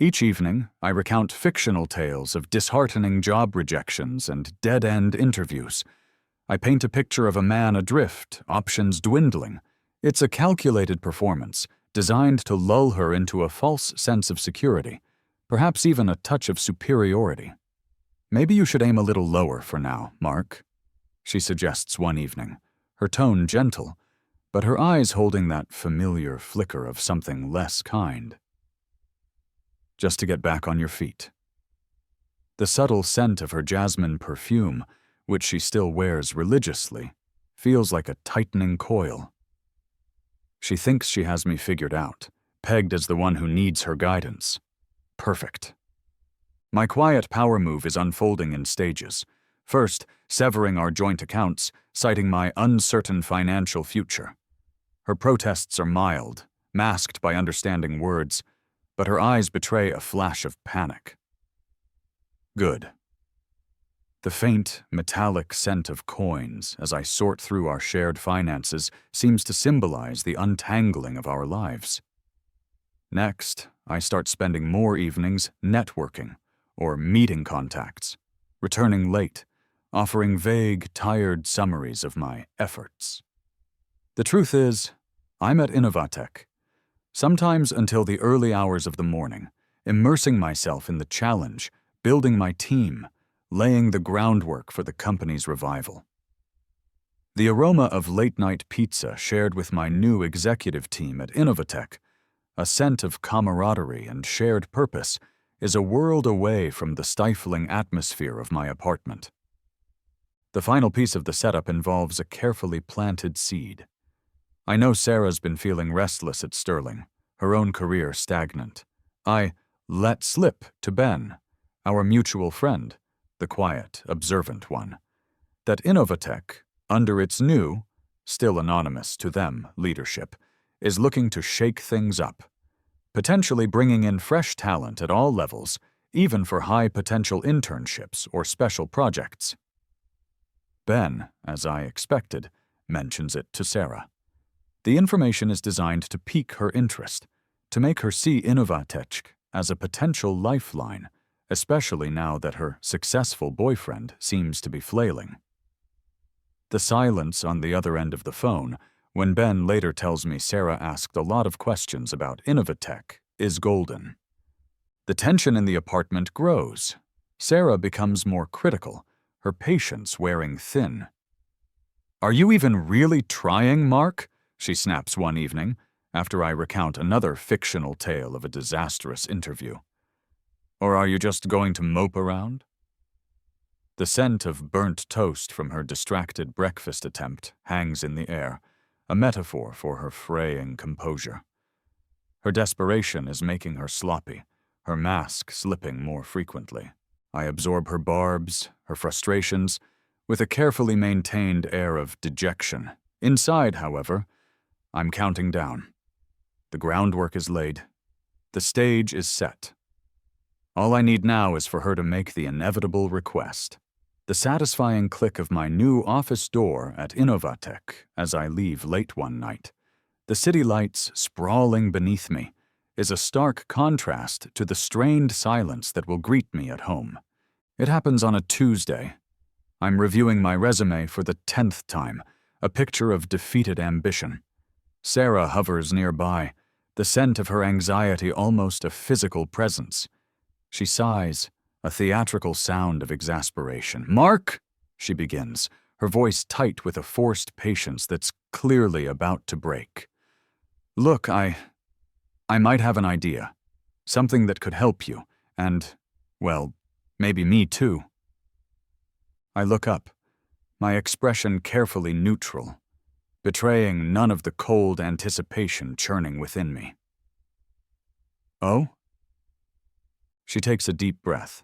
Each evening, I recount fictional tales of disheartening job rejections and dead-end interviews. I paint a picture of a man adrift, options dwindling. It's a calculated performance, designed to lull her into a false sense of security, perhaps even a touch of superiority. "Maybe you should aim a little lower for now, Mark," she suggests one evening, her tone gentle, but her eyes holding that familiar flicker of something less kind. "Just to get back on your feet." The subtle scent of her jasmine perfume, which she still wears religiously, feels like a tightening coil. She thinks she has me figured out, pegged as the one who needs her guidance. Perfect. My quiet power move is unfolding in stages. First, severing our joint accounts, citing my uncertain financial future. Her protests are mild, masked by understanding words, but her eyes betray a flash of panic. Good. The faint, metallic scent of coins as I sort through our shared finances seems to symbolize the untangling of our lives. Next, I start spending more evenings networking or meeting contacts, returning late, offering vague, tired summaries of my efforts. The truth is, I'm at Innovatech, sometimes until the early hours of the morning, immersing myself in the challenge, building my team, laying the groundwork for the company's revival. The aroma of late-night pizza shared with my new executive team at Innovatech, a scent of camaraderie and shared purpose, is a world away from the stifling atmosphere of my apartment. The final piece of the setup involves a carefully planted seed. I know Sarah's been feeling restless at Sterling, her own career stagnant. I let slip to Ben, our mutual friend, the quiet, observant one, that Innovatech, under its new, still anonymous to them, leadership, is looking to shake things up, potentially bringing in fresh talent at all levels, even for high-potential internships or special projects. Ben, as I expected, mentions it to Sarah. The information is designed to pique her interest, to make her see Innovatech as a potential lifeline, especially now that her successful boyfriend seems to be flailing. The silence on the other end of the phone, when Ben later tells me Sarah asked a lot of questions about Innovatech, is golden. The tension in the apartment grows. Sarah becomes more critical, her patience wearing thin. "Are you even really trying, Mark?" she snaps one evening, after I recount another fictional tale of a disastrous interview. "Or are you just going to mope around?" The scent of burnt toast from her distracted breakfast attempt hangs in the air, a metaphor for her fraying composure. Her desperation is making her sloppy, her mask slipping more frequently. I absorb her barbs, her frustrations, with a carefully maintained air of dejection. Inside, however, I'm counting down. The groundwork is laid. The stage is set. All I need now is for her to make the inevitable request. The satisfying click of my new office door at Innovatech as I leave late one night, the city lights sprawling beneath me, is a stark contrast to the strained silence that will greet me at home. It happens on a Tuesday. I'm reviewing my resume for the 10th time, a picture of defeated ambition. Sarah hovers nearby, the scent of her anxiety almost a physical presence. She sighs, a theatrical sound of exasperation. "Mark," she begins, her voice tight with a forced patience that's clearly about to break. "Look, I might have an idea. Something that could help you, and, well, maybe me too." I look up, my expression carefully neutral, betraying none of the cold anticipation churning within me. "Oh?" She takes a deep breath.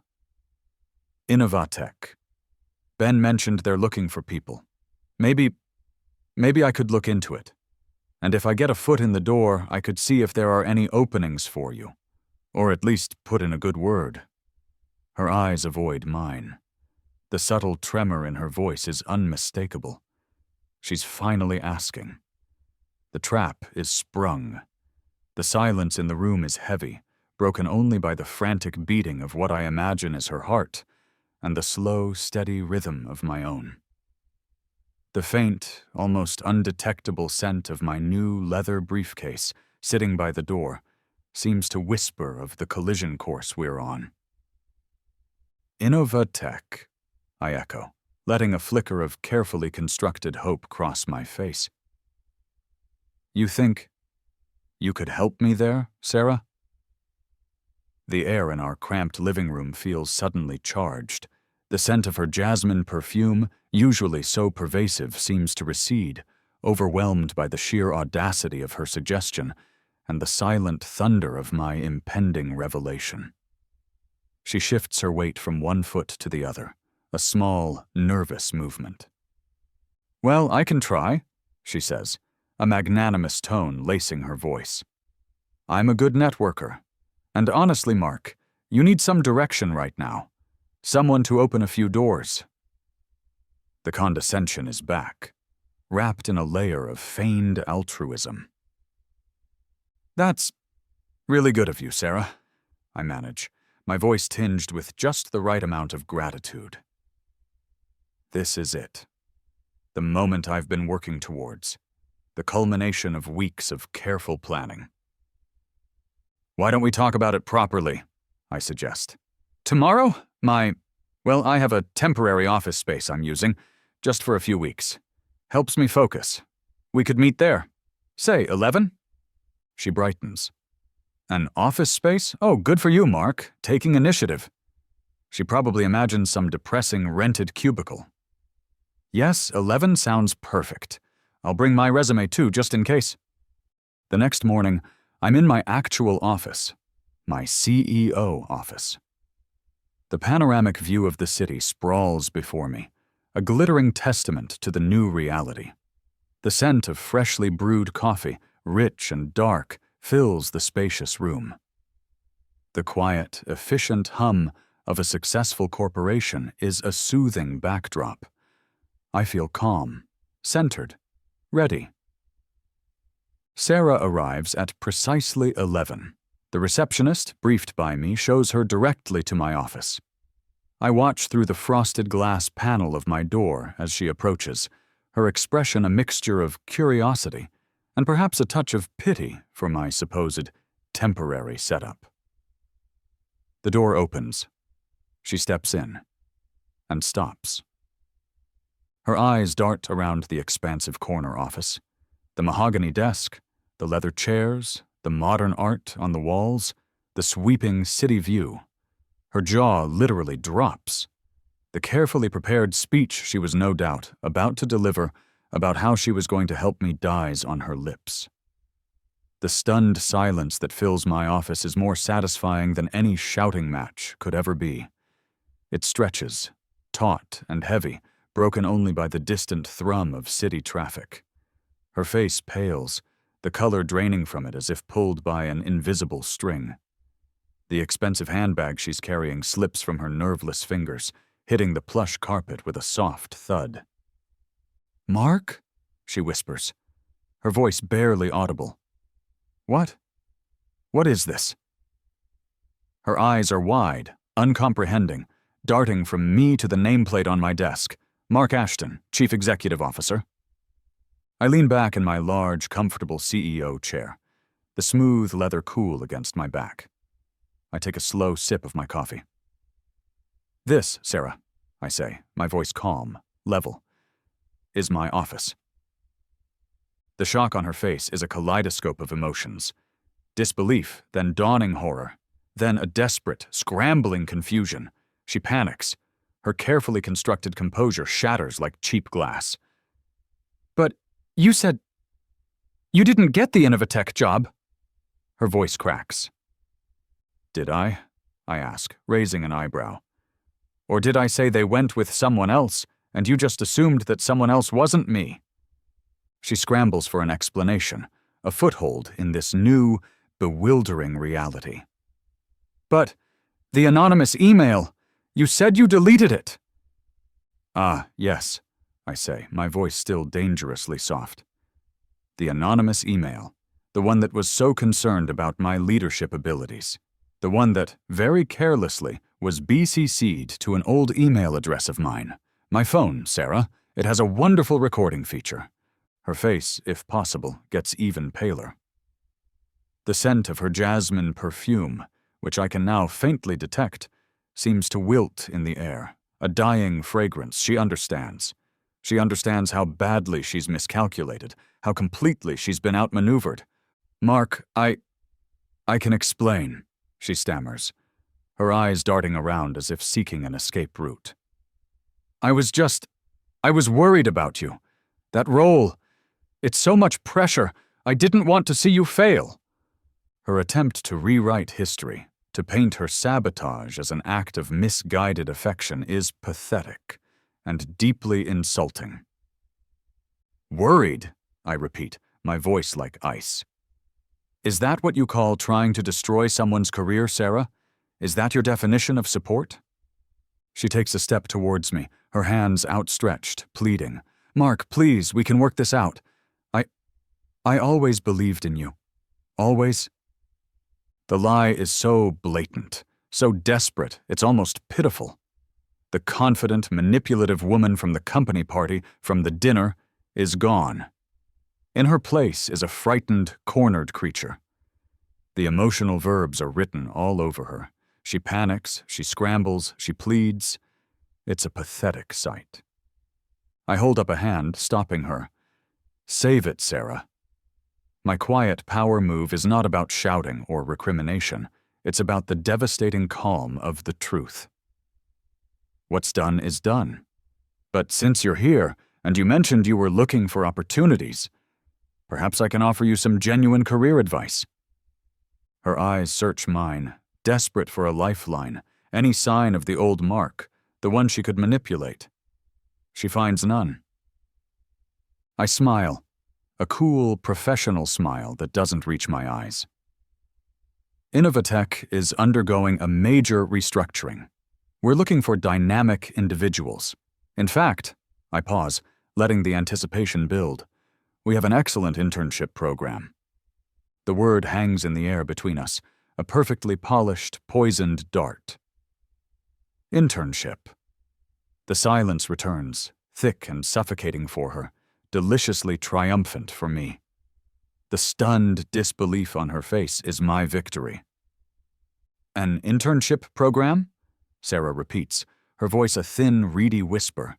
"Innovatech. Ben mentioned they're looking for people. Maybe I could look into it. And if I get a foot in the door, I could see if there are any openings for you. Or at least put in a good word." Her eyes avoid mine. The subtle tremor in her voice is unmistakable. She's finally asking. The trap is sprung. The silence in the room is heavy, broken only by the frantic beating of what I imagine is her heart, and the slow, steady rhythm of my own. The faint, almost undetectable scent of my new leather briefcase, sitting by the door, seems to whisper of the collision course we're on. "Innovatech," I echo, letting a flicker of carefully constructed hope cross my face. "You think you could help me there, Sarah?" The air in our cramped living room feels suddenly charged. The scent of her jasmine perfume, usually so pervasive, seems to recede, overwhelmed by the sheer audacity of her suggestion and the silent thunder of my impending revelation. She shifts her weight from one foot to the other, a small, nervous movement. "Well, I can try," she says, a magnanimous tone lacing her voice. "I'm a good networker. And honestly, Mark, you need some direction right now. Someone to open a few doors." The condescension is back, wrapped in a layer of feigned altruism. "That's really good of you, Sarah," I manage, my voice tinged with just the right amount of gratitude. This is it. The moment I've been working towards. The culmination of weeks of careful planning. "Why don't we talk about it properly?" I suggest. "Tomorrow? I have a temporary office space I'm using, just for a few weeks. Helps me focus. We could meet there. Say, 11? She brightens. An office space? Oh, good for you, Mark. Taking initiative. She probably imagined some depressing rented cubicle. Yes, 11 sounds perfect. I'll bring my resume too, just in case. The next morning, I'm in my actual office, my CEO office. The panoramic view of the city sprawls before me, a glittering testament to the new reality. The scent of freshly brewed coffee, rich and dark, fills the spacious room. The quiet, efficient hum of a successful corporation is a soothing backdrop. I feel calm, centered, ready. Sarah arrives at precisely 11. The receptionist, briefed by me, shows her directly to my office. I watch through the frosted glass panel of my door as she approaches, her expression a mixture of curiosity and perhaps a touch of pity for my supposed temporary setup. The door opens. She steps in and stops. Her eyes dart around the expansive corner office, the mahogany desk, the leather chairs, the modern art on the walls, the sweeping city view. Her jaw literally drops. The carefully prepared speech she was no doubt about to deliver about how she was going to help me dies on her lips. The stunned silence that fills my office is more satisfying than any shouting match could ever be. It stretches, taut and heavy, broken only by the distant thrum of city traffic. Her face pales, the color draining from it as if pulled by an invisible string. The expensive handbag she's carrying slips from her nerveless fingers, hitting the plush carpet with a soft thud. "Mark?" she whispers, her voice barely audible. "What? What is this?" Her eyes are wide, uncomprehending, darting from me to the nameplate on my desk. Mark Ashton, Chief Executive Officer. I lean back in my large, comfortable CEO chair, the smooth leather cool against my back. I take a slow sip of my coffee. "This, Sarah," I say, my voice calm, level, "is my office." The shock on her face is a kaleidoscope of emotions. Disbelief, then dawning horror, then a desperate, scrambling confusion. She panics. Her carefully constructed composure shatters like cheap glass. "But you said you didn't get the Innovatech job." Her voice cracks. "Did I?" I ask, raising an eyebrow. "Or did I say they went with someone else, and you just assumed that someone else wasn't me?" She scrambles for an explanation, a foothold in this new, bewildering reality. "But the anonymous email, you said you deleted it." "Ah, yes," I say, my voice still dangerously soft. "The anonymous email, the one that was so concerned about my leadership abilities, the one that, very carelessly, was BCC'd to an old email address of mine. My phone, Sarah, it has a wonderful recording feature." Her face, if possible, gets even paler. The scent of her jasmine perfume, which I can now faintly detect, seems to wilt in the air, a dying fragrance. She understands. She understands how badly she's miscalculated, how completely she's been outmaneuvered. "Mark, I can explain," she stammers, her eyes darting around as if seeking an escape route. I was worried about you. That role, it's so much pressure. I didn't want to see you fail." Her attempt to rewrite history, to paint her sabotage as an act of misguided affection, is pathetic and deeply insulting. "Worried," I repeat, my voice like ice. "Is that what you call trying to destroy someone's career, Sarah? Is that your definition of support?" She takes a step towards me, her hands outstretched, pleading. "Mark, please, we can work this out. I always believed in you. Always." The lie is so blatant, so desperate, it's almost pitiful. The confident, manipulative woman from the company party, from the dinner, is gone. In her place is a frightened, cornered creature. The emotional verbs are written all over her. She panics, she scrambles, she pleads. It's a pathetic sight. I hold up a hand, stopping her. "Save it, Sarah." My quiet power move is not about shouting or recrimination. It's about the devastating calm of the truth. What's done is done. But since you're here, and you mentioned you were looking for opportunities, perhaps I can offer you some genuine career advice. Her eyes search mine, desperate for a lifeline, any sign of the old Mark, the one she could manipulate. She finds none. I smile, a cool, professional smile that doesn't reach my eyes. Innovatech is undergoing a major restructuring. We're looking for dynamic individuals. In fact, I pause, letting the anticipation build. We have an excellent internship program. The word hangs in the air between us, a perfectly polished, poisoned dart. Internship. The silence returns, thick and suffocating for her, deliciously triumphant for me. The stunned disbelief on her face is my victory. An internship program? Sarah repeats, her voice a thin, reedy whisper.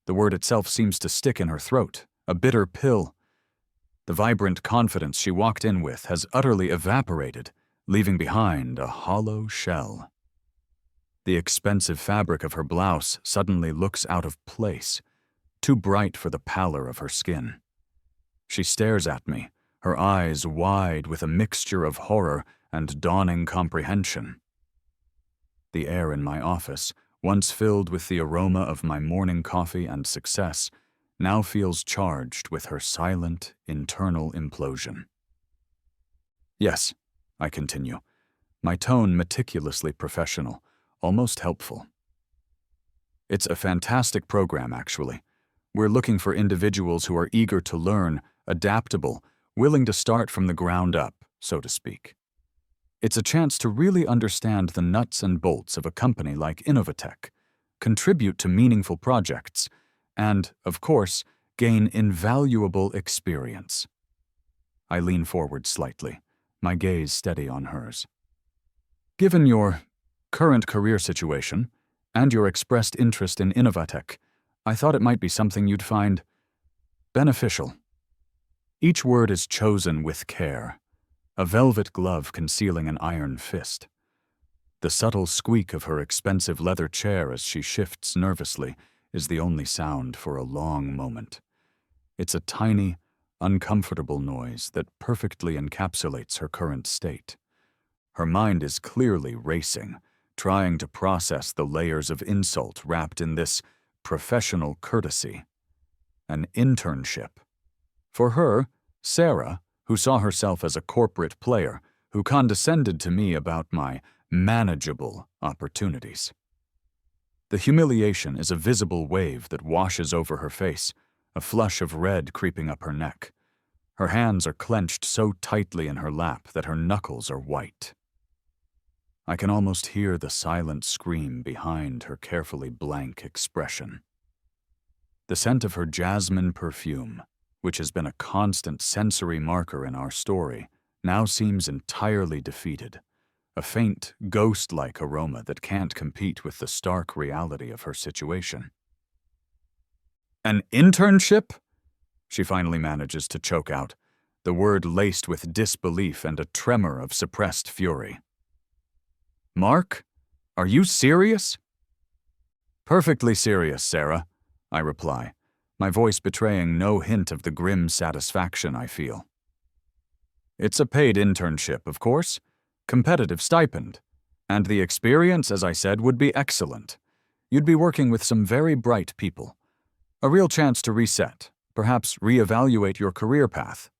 The word itself seems to stick in her throat, a bitter pill. The vibrant confidence she walked in with has utterly evaporated, leaving behind a hollow shell. The expensive fabric of her blouse suddenly looks out of place, too bright for the pallor of her skin. She stares at me, her eyes wide with a mixture of horror and dawning comprehension. The air in my office, once filled with the aroma of my morning coffee and success, now feels charged with her silent, internal implosion. Yes, I continue, my tone meticulously professional, almost helpful. It's a fantastic program, actually. We're looking for individuals who are eager to learn, adaptable, willing to start from the ground up, so to speak. It's a chance to really understand the nuts and bolts of a company like Innovatech, contribute to meaningful projects, and, of course, gain invaluable experience. I lean forward slightly, my gaze steady on hers. Given your current career situation and your expressed interest in Innovatech, I thought it might be something you'd find beneficial. Each word is chosen with care, a velvet glove concealing an iron fist. The subtle squeak of her expensive leather chair as she shifts nervously is the only sound for a long moment. It's a tiny, uncomfortable noise that perfectly encapsulates her current state. Her mind is clearly racing, trying to process the layers of insult wrapped in this professional courtesy. An internship. For her, Sarah, who saw herself as a corporate player, who condescended to me about my manageable opportunities. The humiliation is a visible wave that washes over her face, a flush of red creeping up her neck. Her hands are clenched so tightly in her lap that her knuckles are white. I can almost hear the silent scream behind her carefully blank expression. The scent of her jasmine perfume, which has been a constant sensory marker in our story, now seems entirely defeated, a faint, ghost-like aroma that can't compete with the stark reality of her situation. An internship? She finally manages to choke out, the word laced with disbelief and a tremor of suppressed fury. Mark, are you serious? Perfectly serious, Sarah, I reply, my voice betraying no hint of the grim satisfaction I feel. It's a paid internship, of course, competitive stipend, and the experience, as I said, would be excellent. You'd be working with some very bright people. A real chance to reset, perhaps reevaluate your career path.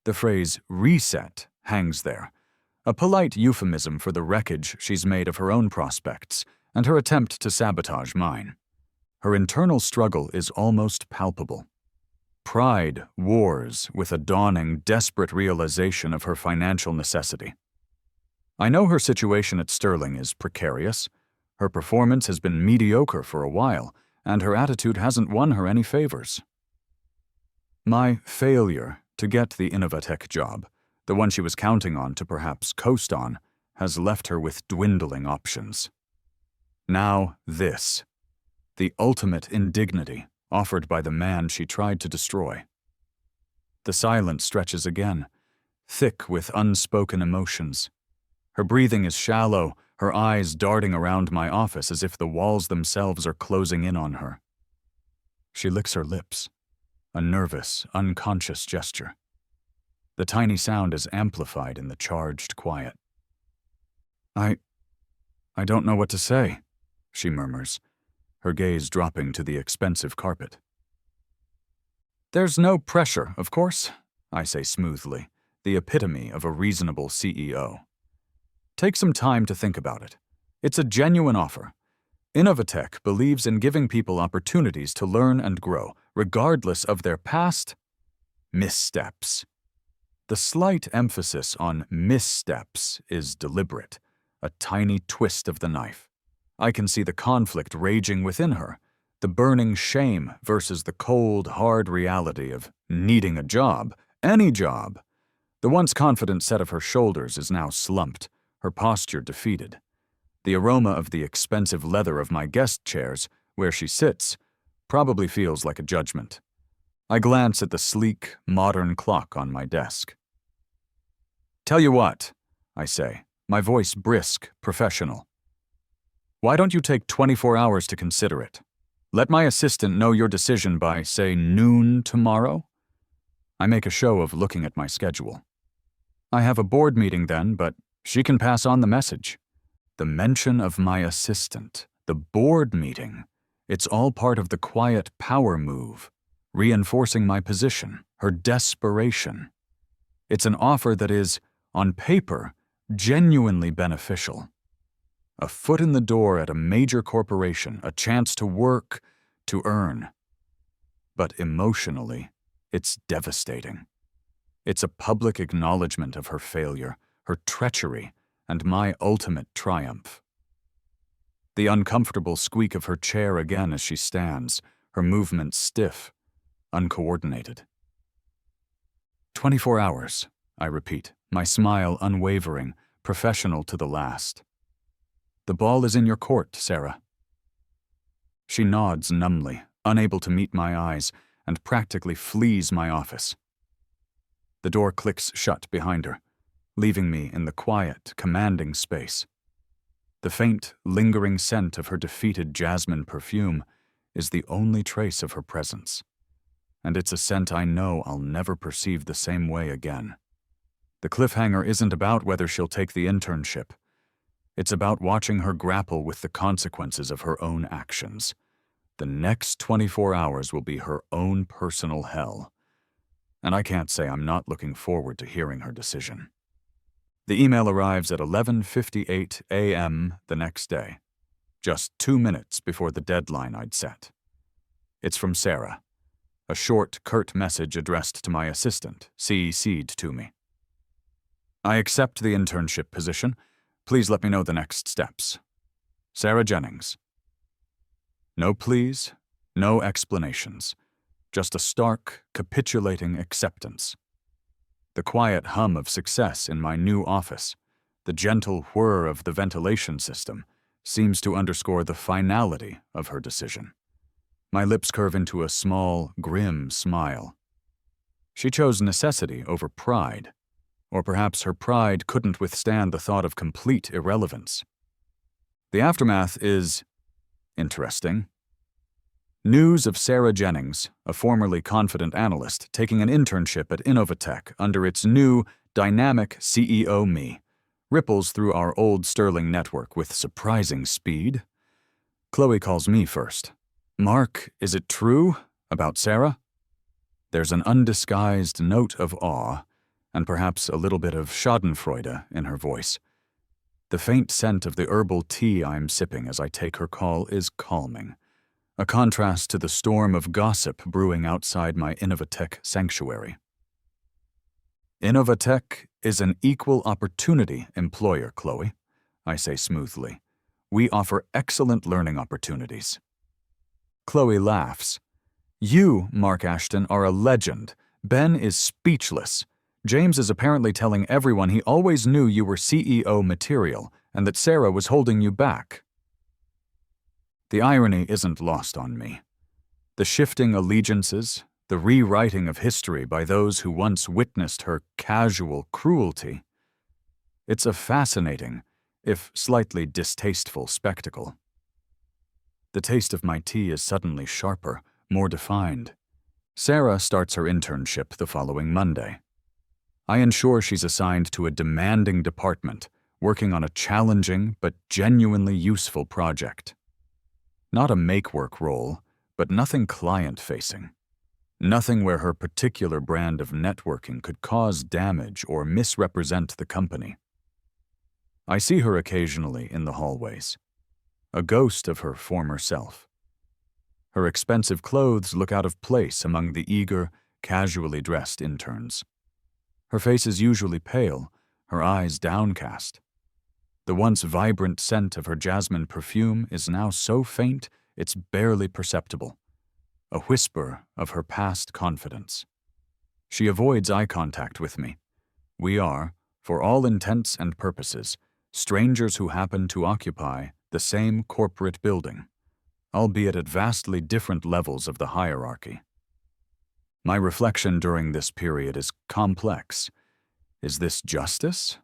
The phrase reset hangs there, a polite euphemism for the wreckage she's made of her own prospects and her attempt to sabotage mine. Her internal struggle is almost palpable. Pride wars with a dawning, desperate realization of her financial necessity. I know her situation at Sterling is precarious. Her performance has been mediocre for a while, and her attitude hasn't won her any favors. My failure to get the Innovatech job, the one she was counting on to perhaps coast on, has left her with dwindling options. Now this, the ultimate indignity offered by the man she tried to destroy. The silence stretches again, thick with unspoken emotions. Her breathing is shallow, her eyes darting around my office as if the walls themselves are closing in on her. She licks her lips, a nervous, unconscious gesture. The tiny sound is amplified in the charged quiet. I don't know what to say, she murmurs, her gaze dropping to the expensive carpet. There's no pressure, of course, I say smoothly, the epitome of a reasonable CEO. Take some time to think about it. It's a genuine offer. Innovatech believes in giving people opportunities to learn and grow, regardless of their past missteps. The slight emphasis on missteps is deliberate, a tiny twist of the knife. I can see the conflict raging within her, the burning shame versus the cold, hard reality of needing a job, any job. The once confident set of her shoulders is now slumped, her posture defeated. The aroma of the expensive leather of my guest chairs, where she sits, probably feels like a judgment. I glance at the sleek, modern clock on my desk. Tell you what, I say, my voice brisk, professional. Why don't you take 24 hours to consider it? Let my assistant know your decision by, say, noon tomorrow? I make a show of looking at my schedule. I have a board meeting then, but she can pass on the message. The mention of my assistant, the board meeting, it's all part of the quiet power move, reinforcing my position, her desperation. It's an offer that is, on paper, genuinely beneficial. A foot in the door at a major corporation, a chance to work, to earn. But emotionally, it's devastating. It's a public acknowledgement of her failure, her treachery, and my ultimate triumph. The uncomfortable squeak of her chair again as she stands, her movements stiff, uncoordinated. 24 hours, I repeat, my smile unwavering, professional to the last. The ball is in your court, Sarah. She nods numbly, unable to meet my eyes, and practically flees my office. The door clicks shut behind her, leaving me in the quiet, commanding space. The faint, lingering scent of her defeated jasmine perfume is the only trace of her presence, and it's a scent I know I'll never perceive the same way again. The cliffhanger isn't about whether she'll take the internship. It's about watching her grapple with the consequences of her own actions. The next 24 hours will be her own personal hell. And I can't say I'm not looking forward to hearing her decision. The email arrives at 11:58 a.m. the next day, just 2 minutes before the deadline I'd set. It's from Sarah, a short, curt message addressed to my assistant, CC'd to me. I accept the internship position. Please let me know the next steps. Sarah Jennings. No pleas, no explanations, just a stark, capitulating acceptance. The quiet hum of success in my new office, the gentle whir of the ventilation system, seems to underscore the finality of her decision. My lips curve into a small, grim smile. She chose necessity over pride, or perhaps her pride couldn't withstand the thought of complete irrelevance. The aftermath is interesting. News of Sarah Jennings, a formerly confident analyst, taking an internship at Innovatech under its new, dynamic CEO me, ripples through our old Sterling network with surprising speed. Chloe calls me first. Mark, is it true about Sarah? There's an undisguised note of awe, and perhaps a little bit of schadenfreude in her voice. The faint scent of the herbal tea I'm sipping as I take her call is calming, a contrast to the storm of gossip brewing outside my Innovatech sanctuary. Innovatech is an equal opportunity employer, Chloe, I say smoothly. We offer excellent learning opportunities. Chloe laughs. You, Mark Ashton, are a legend. Ben is speechless. James is apparently telling everyone he always knew you were CEO material and that Sarah was holding you back. The irony isn't lost on me. The shifting allegiances, the rewriting of history by those who once witnessed her casual cruelty. It's a fascinating, if slightly distasteful spectacle. The taste of my tea is suddenly sharper, more defined. Sarah starts her internship the following Monday. I ensure she's assigned to a demanding department, working on a challenging but genuinely useful project. Not a make-work role, but nothing client-facing. Nothing where her particular brand of networking could cause damage or misrepresent the company. I see her occasionally in the hallways, a ghost of her former self. Her expensive clothes look out of place among the eager, casually dressed interns. Her face is usually pale, her eyes downcast. The once vibrant scent of her jasmine perfume is now so faint it's barely perceptible, a whisper of her past confidence. She avoids eye contact with me. We are, for all intents and purposes, strangers who happen to occupy the same corporate building, albeit at vastly different levels of the hierarchy. My reflection during this period is complex. Is this justice,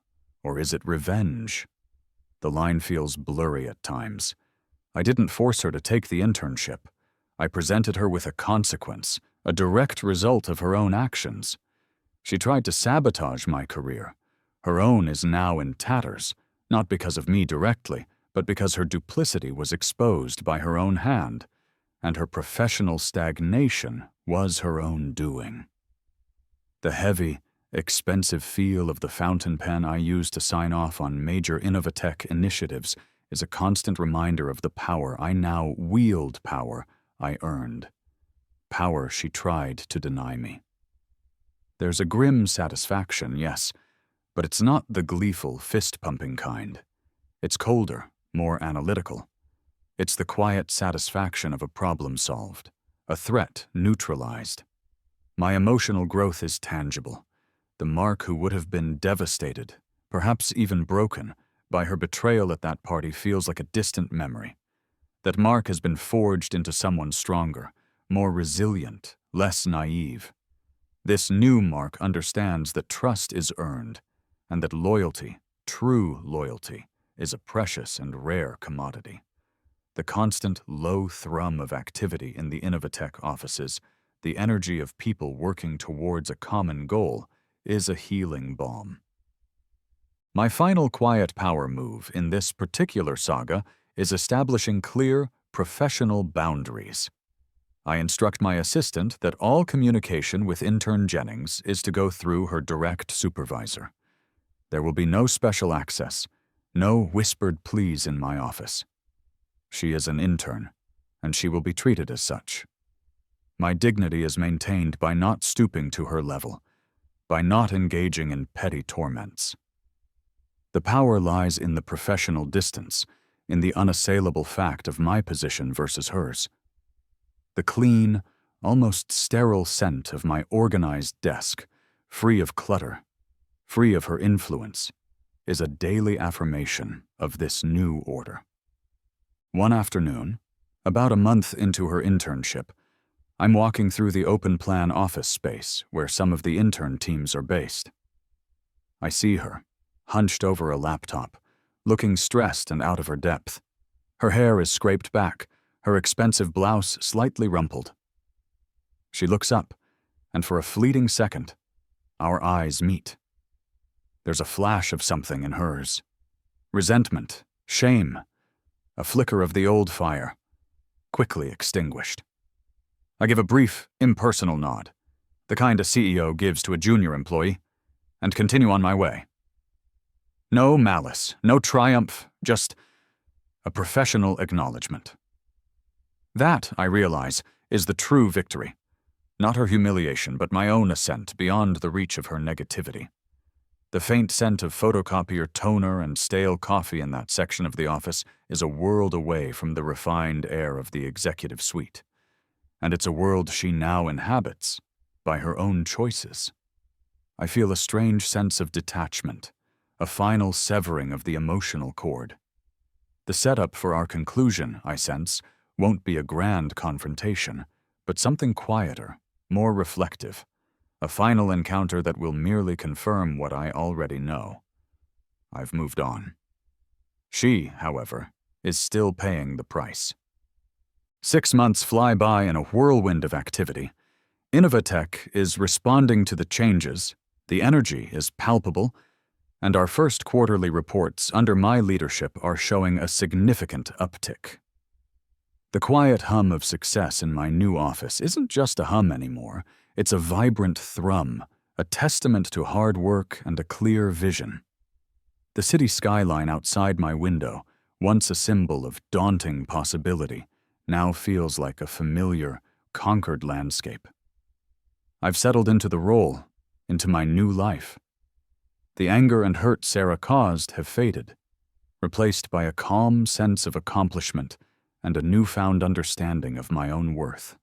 or is it revenge? The line feels blurry at times. I didn't force her to take the internship. I presented her with a consequence, a direct result of her own actions. She tried to sabotage my career. Her own is now in tatters, not because of me directly, but because her duplicity was exposed by her own hand, and her professional stagnation was her own doing. The heavy, expensive feel of the fountain pen I use to sign off on major Innovatech initiatives is a constant reminder of the power I now wield, power I earned, power she tried to deny me. There's a grim satisfaction, yes, but it's not the gleeful, fist-pumping kind. It's colder, more analytical. It's the quiet satisfaction of a problem solved, a threat neutralized. My emotional growth is tangible. The Mark who would have been devastated, perhaps even broken, by her betrayal at that party feels like a distant memory. That Mark has been forged into someone stronger, more resilient, less naive. This new Mark understands that trust is earned, and that loyalty, true loyalty, is a precious and rare commodity. The constant low thrum of activity in the Innovatech offices, the energy of people working towards a common goal, is a healing balm. My final quiet power move in this particular saga is establishing clear, professional boundaries. I instruct my assistant that all communication with intern Jennings is to go through her direct supervisor. There will be no special access, no whispered pleas in my office. She is an intern, and she will be treated as such. My dignity is maintained by not stooping to her level, by not engaging in petty torments. The power lies in the professional distance, in the unassailable fact of my position versus hers. The clean, almost sterile scent of my organized desk, free of clutter, free of her influence, is a daily affirmation of this new order. One afternoon, about a month into her internship, I'm walking through the open-plan office space where some of the intern teams are based. I see her, hunched over a laptop, looking stressed and out of her depth. Her hair is scraped back, her expensive blouse slightly rumpled. She looks up, and for a fleeting second, our eyes meet. There's a flash of something in hers. Resentment, shame, a flicker of the old fire, quickly extinguished. I give a brief, impersonal nod, the kind a CEO gives to a junior employee, and continue on my way. No malice, no triumph, just a professional acknowledgement. That, I realize, is the true victory. Not her humiliation, but my own ascent beyond the reach of her negativity. The faint scent of photocopier toner and stale coffee in that section of the office is a world away from the refined air of the executive suite. And it's a world she now inhabits, by her own choices. I feel a strange sense of detachment, a final severing of the emotional cord. The setup for our conclusion, I sense, won't be a grand confrontation, but something quieter, more reflective, a final encounter that will merely confirm what I already know. I've moved on. She, however, is still paying the price. 6 months fly by in a whirlwind of activity. Innovatech is responding to the changes, the energy is palpable, and our first quarterly reports under my leadership are showing a significant uptick. The quiet hum of success in my new office isn't just a hum anymore, it's a vibrant thrum, a testament to hard work and a clear vision. The city skyline outside my window, once a symbol of daunting possibility, now feels like a familiar, conquered landscape. I've settled into the role, into my new life. The anger and hurt Sarah caused have faded, replaced by a calm sense of accomplishment and a newfound understanding of my own worth.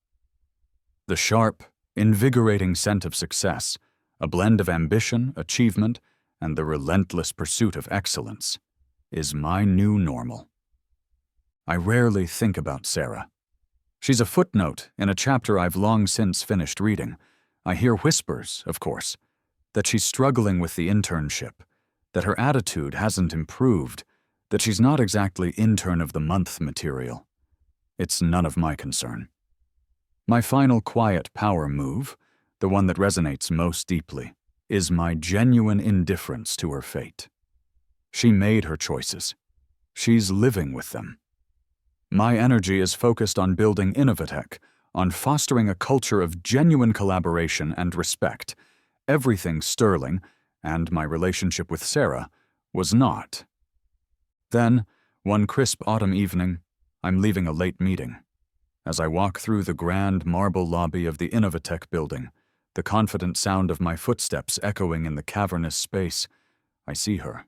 The sharp, invigorating scent of success, a blend of ambition, achievement, and the relentless pursuit of excellence, is my new normal. I rarely think about Sarah. She's a footnote in a chapter I've long since finished reading. I hear whispers, of course, that she's struggling with the internship, that her attitude hasn't improved, that she's not exactly intern of the month material. It's none of my concern. My final quiet power move, the one that resonates most deeply, is my genuine indifference to her fate. She made her choices. She's living with them. My energy is focused on building Innovatech, on fostering a culture of genuine collaboration and respect. Everything sterling, and my relationship with Sarah, was not. Then, one crisp autumn evening, I'm leaving a late meeting. As I walk through the grand marble lobby of the Innovatech building, the confident sound of my footsteps echoing in the cavernous space, I see her.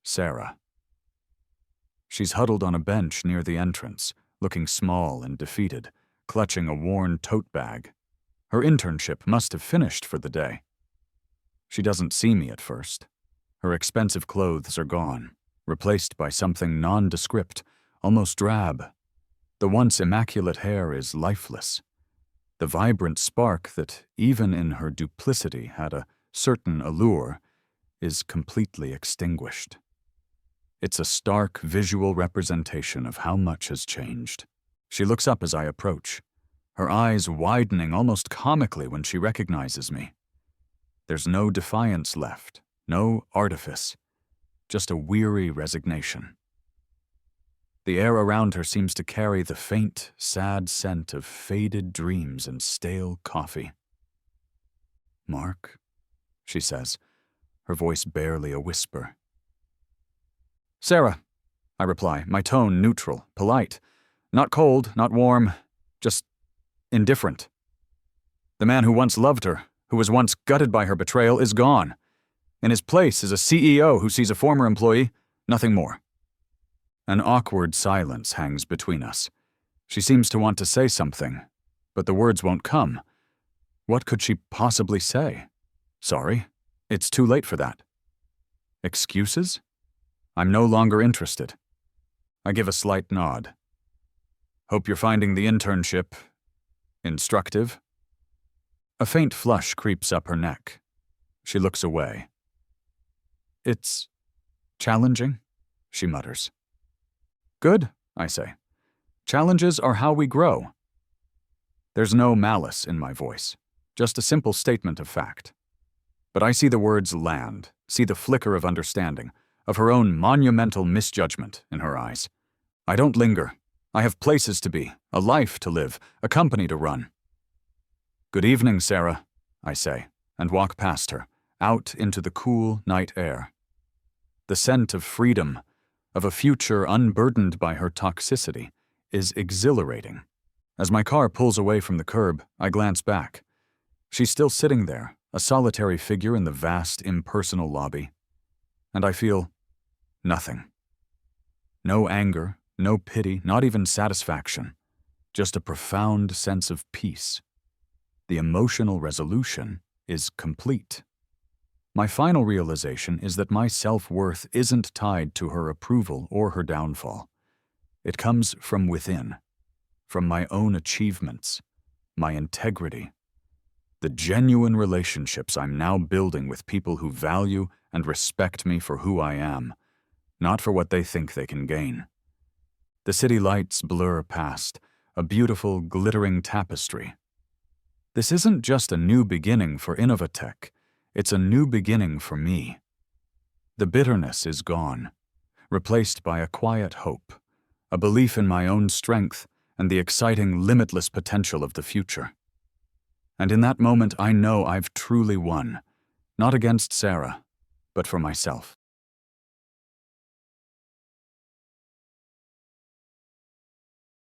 Sarah. She's huddled on a bench near the entrance, looking small and defeated, clutching a worn tote bag. Her internship must have finished for the day. She doesn't see me at first. Her expensive clothes are gone, replaced by something nondescript, almost drab. The once immaculate hair is lifeless. The vibrant spark that, even in her duplicity, had a certain allure, is completely extinguished. It's a stark visual representation of how much has changed. She looks up as I approach, her eyes widening almost comically when she recognizes me. There's no defiance left, no artifice, just a weary resignation. The air around her seems to carry the faint, sad scent of faded dreams and stale coffee. "Mark," she says, her voice barely a whisper. "Sarah," I reply, my tone neutral, polite. Not cold, not warm, just indifferent. The man who once loved her, who was once gutted by her betrayal, is gone. In his place is a CEO who sees a former employee, nothing more. An awkward silence hangs between us. She seems to want to say something, but the words won't come. What could she possibly say? Sorry, it's too late for that. Excuses? I'm no longer interested. I give a slight nod. Hope you're finding the internship instructive. A faint flush creeps up her neck. She looks away. It's challenging, she mutters. Good, I say. Challenges are how we grow. There's no malice in my voice, just a simple statement of fact. But I see the words land, see the flicker of understanding, of her own monumental misjudgment in her eyes. I don't linger. I have places to be, a life to live, a company to run. Good evening, Sarah, I say, and walk past her, out into the cool night air. The scent of freedom, of a future unburdened by her toxicity, is exhilarating. As my car pulls away from the curb, I glance back. She's still sitting there, a solitary figure in the vast, impersonal lobby. And I feel nothing. No anger, no pity, not even satisfaction. Just a profound sense of peace. The emotional resolution is complete. My final realization is that my self-worth isn't tied to her approval or her downfall. It comes from within, from my own achievements, my integrity. The genuine relationships I'm now building with people who value and respect me for who I am, not for what they think they can gain. The city lights blur past, a beautiful, glittering tapestry. This isn't just a new beginning for Innovatech, it's a new beginning for me. The bitterness is gone, replaced by a quiet hope, a belief in my own strength and the exciting, limitless potential of the future. And in that moment, I know I've truly won, not against Sarah, but for myself.